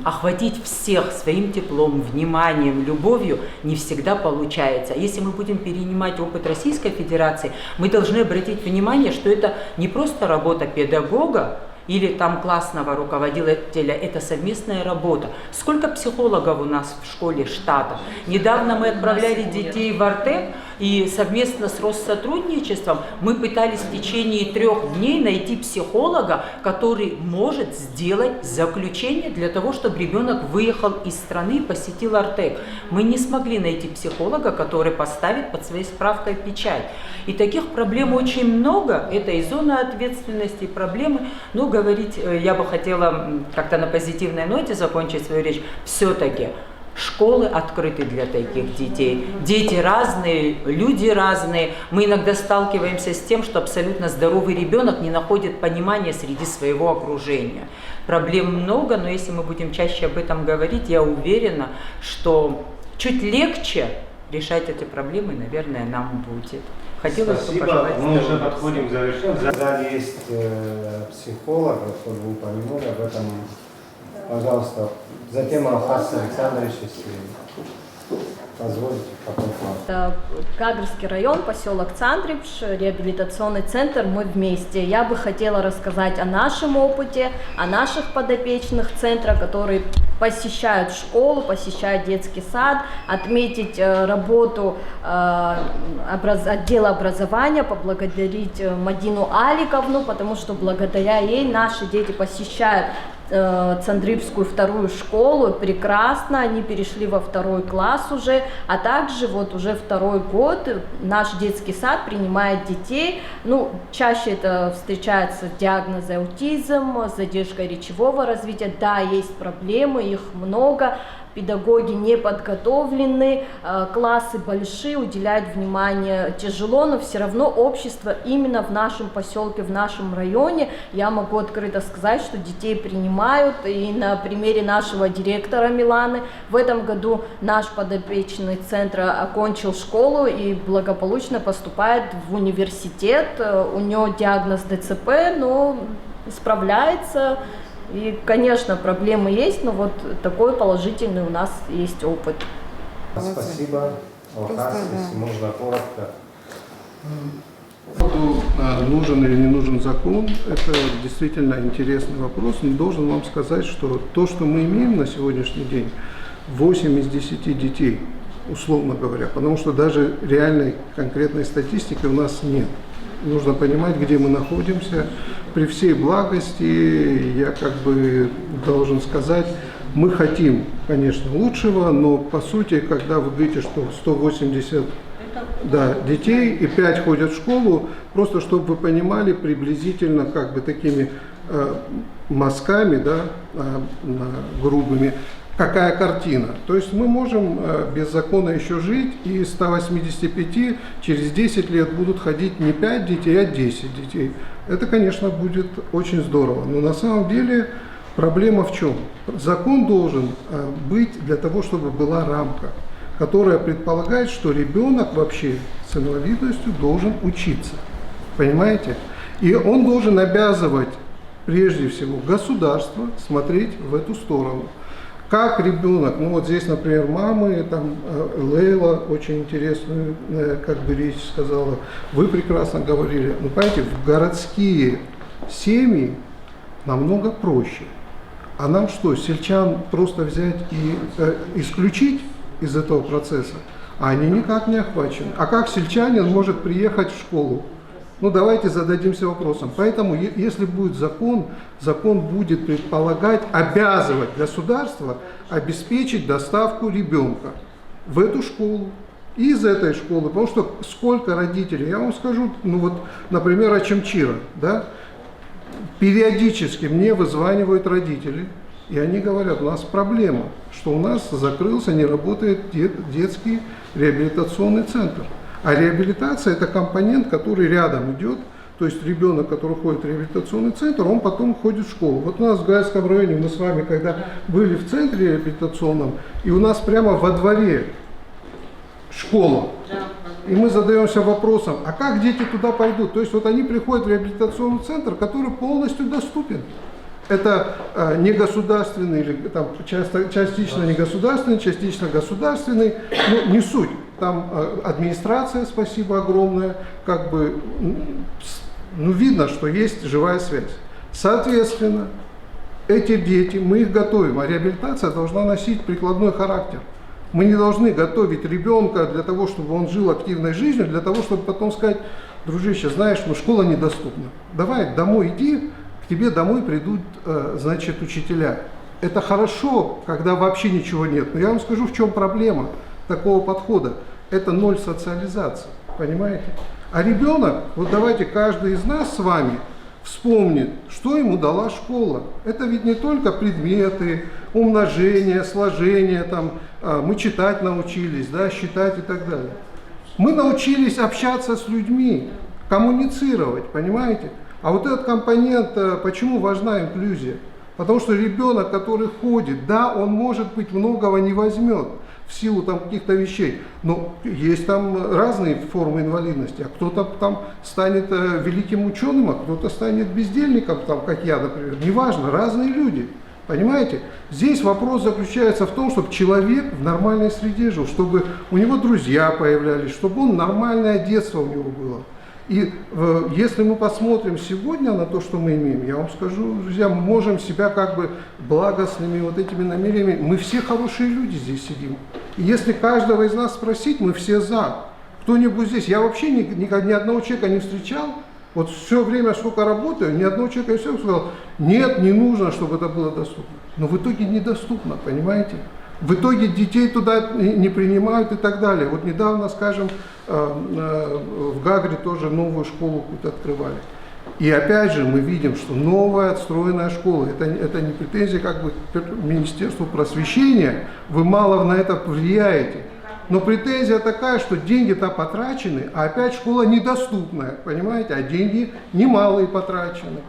охватить всех своим теплом, вниманием, любовью не всегда получается. Если мы будем перенимать опыт Российской Федерации, мы должны обратить внимание, что это не просто работа педагога или там классного руководителя, это совместная работа. Сколько психологов у нас в школе штата? Недавно мы отправляли детей в Артек, и совместно с Россотрудничеством мы пытались в течение 3 дней найти психолога, который может сделать заключение для того, чтобы ребенок выехал из страны и посетил Артек. Мы не смогли найти психолога, который поставит под своей справкой печать. И таких проблем очень много, это и зона ответственности, и проблемы. Но говорить, я бы хотела как-то на позитивной ноте закончить свою речь, все-таки школы открыты для таких детей. Дети разные, люди разные. Мы иногда сталкиваемся с тем, что абсолютно здоровый ребенок не находит понимания среди своего окружения. Проблем много, но если мы будем чаще об этом говорить, я уверена, что чуть легче решать эти проблемы, наверное, нам будет. Хотелось бы пожелать мы уже здоровья. подходим к завершению. В зале есть психолог, чтобы вы понимали об этом. Пожалуйста, затем Алхас Александрович, если позволите, потом к вам. Это Гагрский район, поселок Цандрипш, реабилитационный центр «Мы вместе». Я бы хотела рассказать о нашем опыте, о наших подопечных центра, которые посещают школу, посещают детский сад, отметить работу отдела образования, поблагодарить Мадину Аликовну, потому что благодаря ей наши дети посещают Цандрипскую 2-ю школу, прекрасно, они перешли во 2 класс уже, а также вот уже 2-й год наш детский сад принимает детей, ну, чаще это встречается диагнозы аутизм, задержка речевого развития, да, есть проблемы, их много, педагоги не подготовлены, классы большие, уделяют внимание тяжело, но все равно общество именно в нашем поселке, в нашем районе, я могу открыто сказать, что детей принимают, и на примере нашего директора Миланы, в этом году наш подопечный центр окончил школу и благополучно поступает в университет, у него диагноз ДЦП, но справляется. И, конечно, проблемы есть, но вот такой положительный у нас есть опыт. Спасибо. Алхас, если можно коротко. Нужен или не нужен закон, это действительно интересный вопрос, но должен вам сказать, что то, что мы имеем на сегодняшний день, 8 из 10 детей, условно говоря, потому что даже реальной конкретной статистики у нас нет. Нужно понимать, где мы находимся. При всей благости, я как бы должен сказать, мы хотим, конечно, лучшего, но по сути, когда вы говорите, что 180 детей и 5 ходят в школу, просто чтобы вы понимали приблизительно как бы такими мазками, грубыми, какая картина. То есть мы можем без закона еще жить, и 185 через 10 лет будут ходить не 5 детей, а 10 детей. Это, конечно, будет очень здорово. Но на самом деле проблема в чем? Закон должен быть для того, чтобы была рамка, которая предполагает, что ребенок вообще с инвалидностью должен учиться. Понимаете? И он должен обязывать прежде всего государство смотреть в эту сторону. Как ребенок, ну вот здесь, например, мамы, там Лейла очень интересную как бы речь сказала, вы прекрасно говорили, ну понимаете, в городские семьи намного проще. А нам что, сельчан просто взять и исключить из этого процесса? А они никак не охвачены. А как сельчанин может приехать в школу? Ну, давайте зададимся вопросом. Поэтому, если будет закон, закон будет предполагать, обязывать государство обеспечить доставку ребенка в эту школу, из этой школы. Потому что сколько родителей, я вам скажу, ну вот, например, Очамчира, да, периодически мне вызванивают родители, и они говорят, у нас проблема, что у нас закрылся, не работает детский реабилитационный центр. А реабилитация – это компонент, который рядом идет. То есть ребенок, который ходит в реабилитационный центр, он потом ходит в школу. Вот у нас в Гайском районе, мы с вами, когда были в центре реабилитационном, и у нас прямо во дворе школа. И мы задаемся вопросом, а как дети туда пойдут? То есть вот они приходят в реабилитационный центр, который полностью доступен. Это негосударственный, или там, частично негосударственный, частично государственный, но не суть. Там администрация, спасибо огромное, как бы, ну, видно, что есть живая связь. Соответственно, эти дети, мы их готовим, а реабилитация должна носить прикладной характер. Мы не должны готовить ребенка для того, чтобы он жил активной жизнью, для того, чтобы потом сказать, дружище, знаешь, ну, школа недоступна, давай домой иди, к тебе домой придут, значит, учителя. Это хорошо, когда вообще ничего нет, но я вам скажу, в чем проблема такого подхода. Это ноль социализации, понимаете? А ребенок, вот давайте каждый из нас с вами вспомнит, что ему дала школа. Это ведь не только предметы, умножение, сложение, там, мы читать научились, да, считать и так далее. Мы научились общаться с людьми, коммуницировать, понимаете? А вот этот компонент, почему важна инклюзия? Потому что ребенок, который ходит, да, он, может быть, многого не возьмет в силу там каких-то вещей, но есть там разные формы инвалидности, а кто-то там станет великим ученым, а кто-то станет бездельником, там, как я, например, неважно, разные люди, понимаете? Здесь вопрос заключается в том, чтобы человек в нормальной среде жил, чтобы у него друзья появлялись, чтобы он нормальное детство у него было. И если мы посмотрим сегодня на то, что мы имеем, я вам скажу, друзья, мы можем себя как бы благостными вот этими намерениями, мы все хорошие люди здесь сидим. И если каждого из нас спросить, мы все за. Кто-нибудь здесь, я вообще ни одного человека не встречал, вот все время, сколько работаю, ни одного человека я все сказал, нет, не нужно, чтобы это было доступно. Но в итоге недоступно, понимаете? В итоге детей туда не принимают и так далее. Вот недавно, скажем, в Гагре тоже новую школу какую-то открывали. И опять же мы видим, что новая отстроенная школа, это не претензия как бы к Министерству просвещения, вы мало на это влияете. Но претензия такая, что деньги-то потрачены, а опять школа недоступная, понимаете, а деньги немалые потрачены.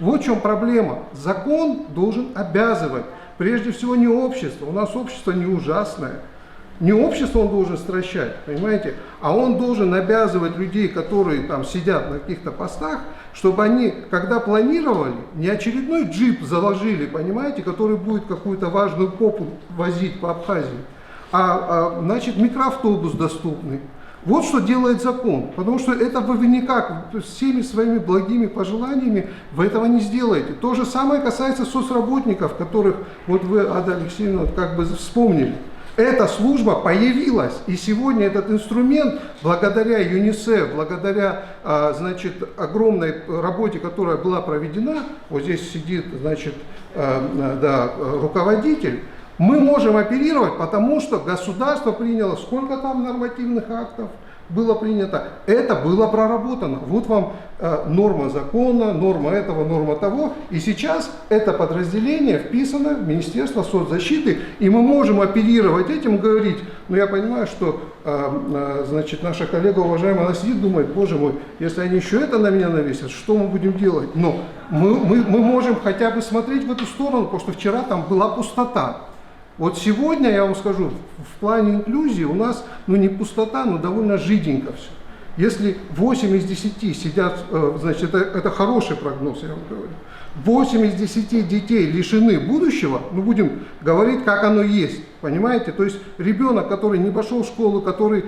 Вот в чем проблема. Закон должен обязывать. Прежде всего не общество, у нас общество не ужасное, не общество он должен стращать, понимаете, а он должен обязывать людей, которые там сидят на каких-то постах, чтобы они, когда планировали, не очередной джип заложили, понимаете, который будет какую-то важную попу возить по Абхазии, значит, микроавтобус доступный. Вот что делает закон, потому что это вы никак, всеми своими благими пожеланиями вы этого не сделаете. То же самое касается соцработников, которых вот вы, Ада Алексеевна, как бы вспомнили. Эта служба появилась, и сегодня этот инструмент, благодаря ЮНИСЕФ, благодаря, значит, огромной работе, которая была проведена, вот здесь сидит, значит, да, руководитель, мы можем оперировать, потому что государство приняло, сколько там нормативных актов было принято, это было проработано. Вот вам норма закона, норма этого, норма того, и сейчас это подразделение вписано в Министерство соцзащиты, и мы можем оперировать этим, говорить, ну я понимаю, что, значит, наша коллега уважаемая, она сидит, думает, боже мой, если они еще это на меня навесят, что мы будем делать? Но мы можем хотя бы смотреть в эту сторону, потому что вчера там была пустота. Вот сегодня, я вам скажу, в плане инклюзии у нас, ну не пустота, но довольно жиденько все. Если 8 из 10 сидят, значит, это хороший прогноз, я вам говорю. 8 из 10 детей лишены будущего, мы будем говорить, как оно есть, понимаете? То есть ребенок, который не пошел в школу, который...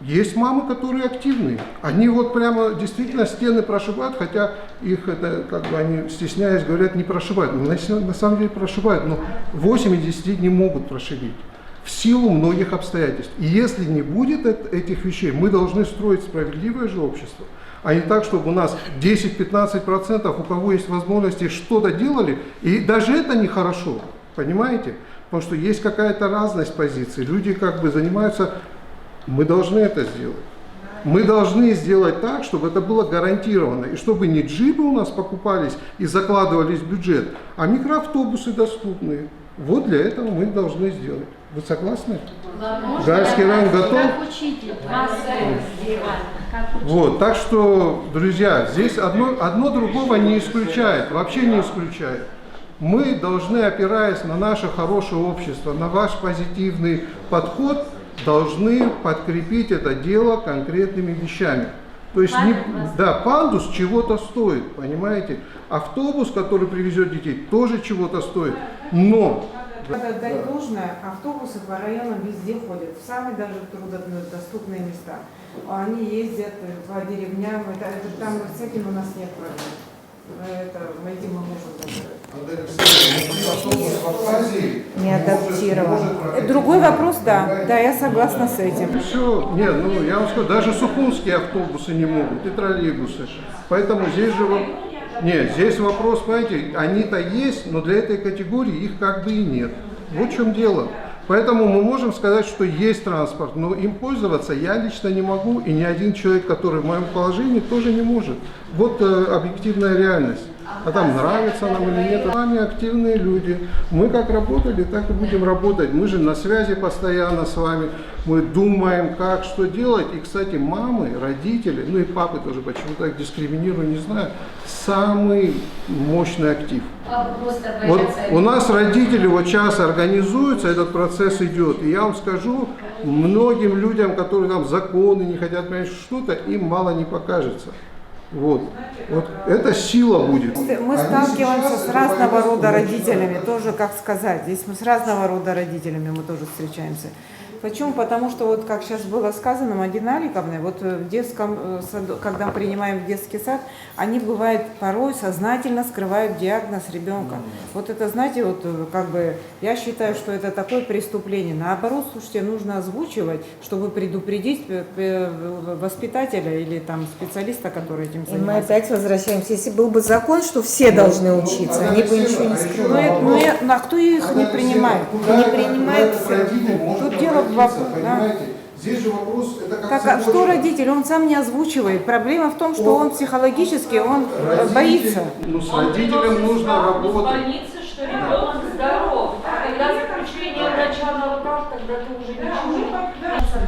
Есть мамы, которые активные, они вот прямо действительно стены прошивают, хотя их это, как бы они, стесняясь, говорят, не прошивают. Но на самом деле прошивают, но 8 из 10 не могут прошибить в силу многих обстоятельств. И если не будет этих вещей, мы должны строить справедливое же общество, а не так, чтобы у нас 10-15%, у кого есть возможности, что-то делали, и даже это нехорошо, понимаете? Потому что есть какая-то разность позиций, люди как бы занимаются... Мы должны это сделать. Мы должны сделать так, чтобы это было гарантировано. И чтобы не джипы у нас покупались и закладывались в бюджет, а микроавтобусы доступные. Вот для этого мы должны сделать. Вы согласны? Гальский район готов? Как учитель, Вот, так что, друзья, здесь одно другого не исключает, вообще не исключает. Мы должны, опираясь на наше хорошее общество, на ваш позитивный подход, должны подкрепить это дело конкретными вещами. То есть, пандус чего-то стоит, понимаете? Автобус, который привезет детей, тоже чего-то стоит. Но надо отдать должное, автобусы по районам везде ходят, в самые даже труднодоступные места. Они ездят по деревням, там с этим у нас нет проблем. Это мы этим можем. Не адаптирован. Другой вопрос, да, я согласна с этим. Все, нет, я вам скажу, даже сухумские автобусы не могут, и троллейбусы. Поэтому здесь же здесь вопрос, понимаете, они-то есть, но для этой категории их как бы и нет. Вот в чем дело. Поэтому мы можем сказать, что есть транспорт, но им пользоваться я лично не могу, и ни один человек, который в моем положении, тоже не может. Вот объективная реальность. А там нравится нам или нет, сами активные люди. Мы как работали, так и будем работать. Мы же на связи постоянно с вами. Мы думаем, как, что делать. И, кстати, мамы, родители, и папы тоже почему-то их дискриминирую, не знаю, самый мощный актив. Вот у нас родители вот сейчас организуются, этот процесс идет. И я вам скажу, многим людям, которые там законы не хотят принять что-то, им мало не покажется. Вот эта сила будет. Мы сталкиваемся с разного рода родителями, тоже, как сказать, здесь мы с разного рода родителями мы тоже встречаемся. Почему? Потому что, вот как сейчас было сказано, Мадина Аликовна, вот в детском саду, когда мы принимаем в детский сад, они, бывает, порой сознательно скрывают диагноз ребенка. Вот это, знаете, вот как бы, я считаю, что это такое преступление. Наоборот, слушайте, нужно озвучивать, чтобы предупредить воспитателя или там специалиста, который этим занимается. И мы опять возвращаемся. Если был бы закон, что все должны учиться, они бы ничего не скрывали. А кто их не принимает? Не принимает. Тут дело Здесь же вопрос, это как а что родитель? Он сам не озвучивает. Проблема в том, что он психологически, он боится. С родителем нужно работать. В больнице, что ребенок здоров. Когда заключение врача на руках, тогда ты уже ничего,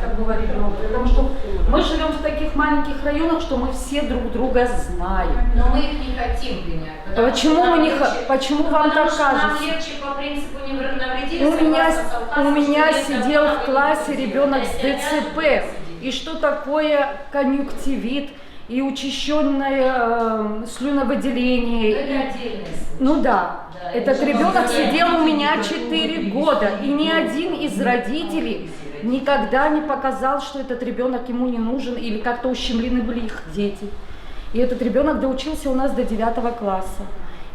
как говорит ребенок. Потому что мы живем в таких маленьких районах, что мы все друг друга знаем. Но мы их не хотим принять. Почему мы не хотим? Почему вам так кажется? Нам легче по принципу не навредить. У меня сидел в классе ребенок с ДЦП. И что такое конъюнктивит и учащенное слюновыделение? Этот ребенок сидел у меня 4 года, и ни один из родителей никогда не показал, что этот ребенок ему не нужен, или как-то ущемлены были их дети. И этот ребенок доучился у нас до 9 класса.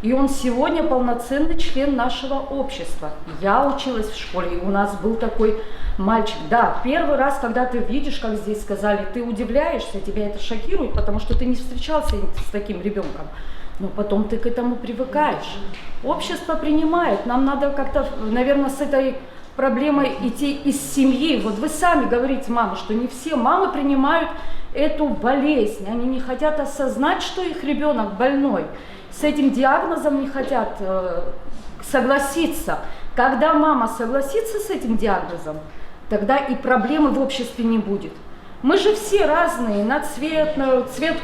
И он сегодня полноценный член нашего общества. Я училась в школе, и у нас был такой мальчик. Да, первый раз, когда ты видишь, как здесь сказали, ты удивляешься, тебя это шокирует, потому что ты не встречался с таким ребенком. Но потом ты к этому привыкаешь. Общество принимает. Нам надо как-то, наверное, с этой проблемой идти из семьи. Вот вы сами говорите, мама, что не все мамы принимают эту болезнь. Они не хотят осознать, что их ребенок больной. С этим диагнозом не хотят согласиться. Когда мама согласится с этим диагнозом, тогда и проблемы в обществе не будет. Мы же все разные, на цвет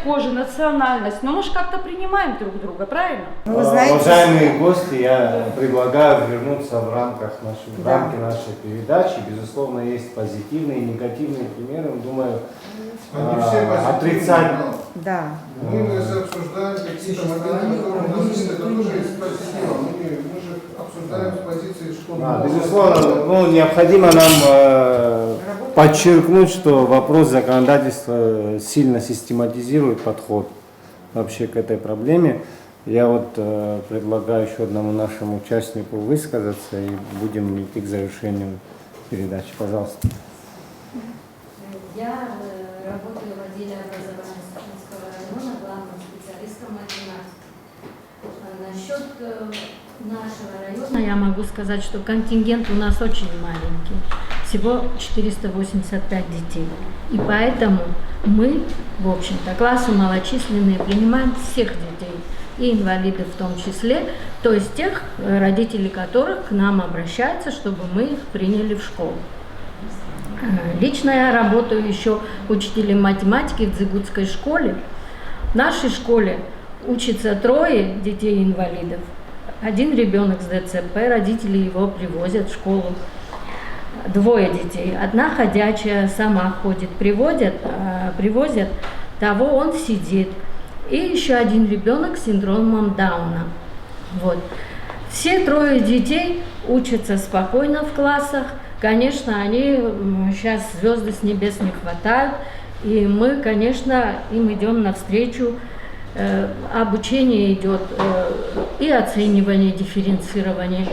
кожи, национальность, но мы же как-то принимаем друг друга, правильно? Уважаемые гости, я предлагаю вернуться в рамки нашей передачи. Безусловно, есть позитивные и негативные примеры. Думаю, отрицать. Да. Мы обсуждаем какие-то моменты, которые у нас есть, это тоже есть позитива. Мы же обсуждаем с позиции школы. Безусловно, необходимо нам подчеркнуть, что вопрос законодательства сильно систематизирует подход вообще к этой проблеме. Я предлагаю еще одному нашему участнику высказаться, и будем идти к завершению передачи. Пожалуйста. Я работаю в отделе образования Сухумского района главным специалистом математики. Насчет нашего района я могу сказать, что контингент у нас очень маленький. всего 485 детей. И поэтому мы, в общем-то, классы малочисленные, принимаем всех детей, и инвалидов в том числе, то есть тех родителей которых к нам обращаются, чтобы мы их приняли в школу. Лично я работаю еще учителем математики в Дзыгутской школе. В нашей школе учатся 3 детей-инвалидов. 1 ребенок с ДЦП, родители его привозят в школу. 2 детей. 1 ходячая сама ходит, привозят, того он сидит. И еще 1 ребенок с синдромом Дауна. Вот. Все 3 детей учатся спокойно в классах. Конечно, они сейчас звезды с небес не хватают, и мы, конечно, им идем навстречу. Обучение идет и оценивание, дифференцированное.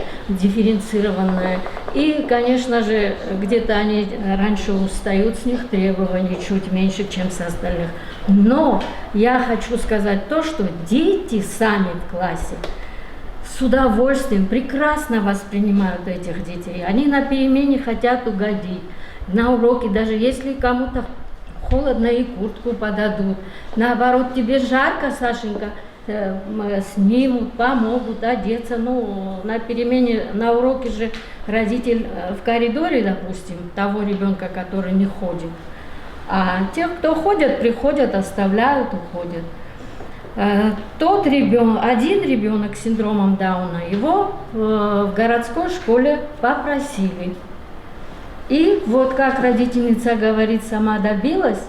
И, конечно же, где-то они раньше устают, с них требований чуть меньше, чем с остальных. Но я хочу сказать то, что дети сами в классе с удовольствием прекрасно воспринимают этих детей. Они на перемене хотят угодить. На уроке, даже если кому-то холодно, и куртку подадут. Наоборот, тебе жарко, Сашенька, снимут, помогут одеться. Ну, на перемене, на уроке же родитель в коридоре, допустим, того ребенка, который не ходит. А тех, кто ходят, приходят, оставляют, уходят. Тот ребенок, 1 ребенок с синдромом Дауна, его в городской школе попросили. И вот как родительница говорит, сама добилась.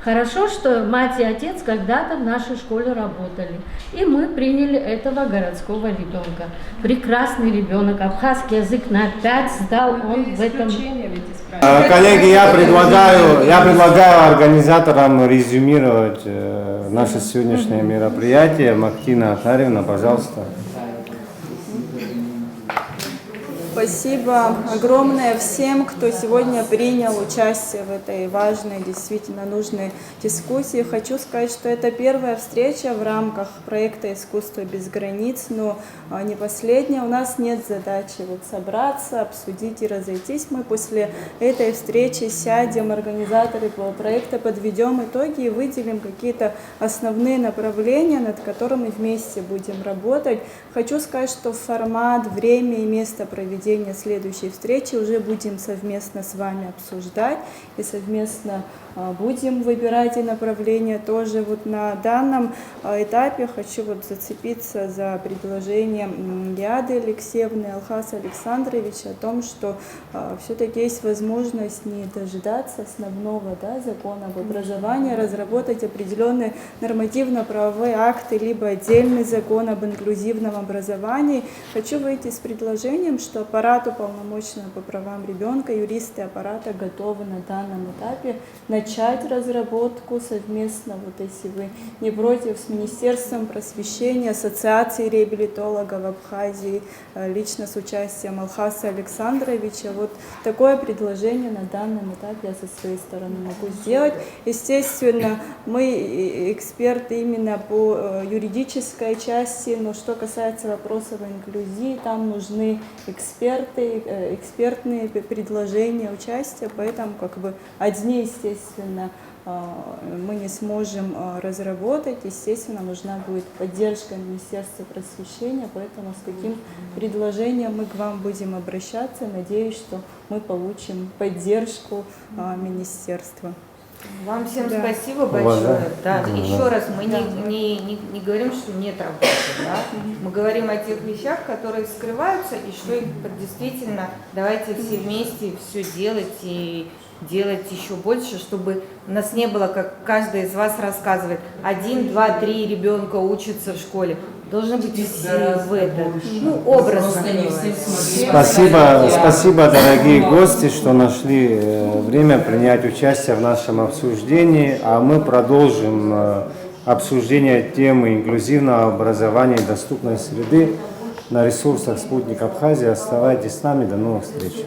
Хорошо, что мать и отец когда-то в нашей школе работали. И мы приняли этого городского ребенка. Прекрасный ребенок, абхазский язык на 5 сдал он в этом. Коллеги, я предлагаю организаторам резюмировать наше сегодняшнее мероприятие. Мактина Ахаревна, пожалуйста. Спасибо огромное всем, кто сегодня принял участие в этой важной, действительно нужной дискуссии. Хочу сказать, что это первая встреча в рамках проекта «Искусство без границ», но не последняя. У нас нет задачи собраться, обсудить и разойтись. Мы после этой встречи сядем, организаторы проекта, подведем итоги и выделим какие-то основные направления, над которыми вместе будем работать. Хочу сказать, что формат, время и место проведения следующей встречи уже будем совместно с вами обсуждать и совместно будем выбирать и направления тоже. Вот на данном этапе хочу зацепиться за предложение Яды Алексеевны, Алхаса Александровича о том, что все-таки есть возможность не дожидаться основного закона об образовании, разработать определенные нормативно-правовые акты, либо отдельный закон об инклюзивном образовании. Хочу выйти с предложением, что аппарат уполномоченного по правам ребенка, юристы аппарата готовы на данном этапе начать разработку совместно, если вы не против, с Министерством просвещения, Ассоциацией реабилитологов Абхазии, лично с участием Алхаса Александровича. Вот такое предложение на данном этапе я со своей стороны могу сделать. Естественно, мы эксперты именно по юридической части, но что касается вопросов инклюзии, там нужны эксперты, экспертные предложения, участия, поэтому одни, естественно, мы не сможем разработать, естественно, нужна будет поддержка Министерства просвещения, поэтому с каким предложением мы к вам будем обращаться, надеюсь, что мы получим поддержку Министерства. Вам всем спасибо большое. Да, еще раз, мы не говорим, что нет работы. Да? Мы говорим о тех вещах, которые скрываются, и что их действительно давайте все вместе все делать и делать еще больше, чтобы у нас не было, как каждый из вас рассказывает, 1, 2, 3 ребенка учатся в школе. Должны быть все в этом, образно. Спасибо, дорогие гости, что нашли время принять участие в нашем обсуждении, а мы продолжим обсуждение темы инклюзивного образования и доступной среды на ресурсах «Спутник Абхазии». Оставайтесь с нами, до новых встреч.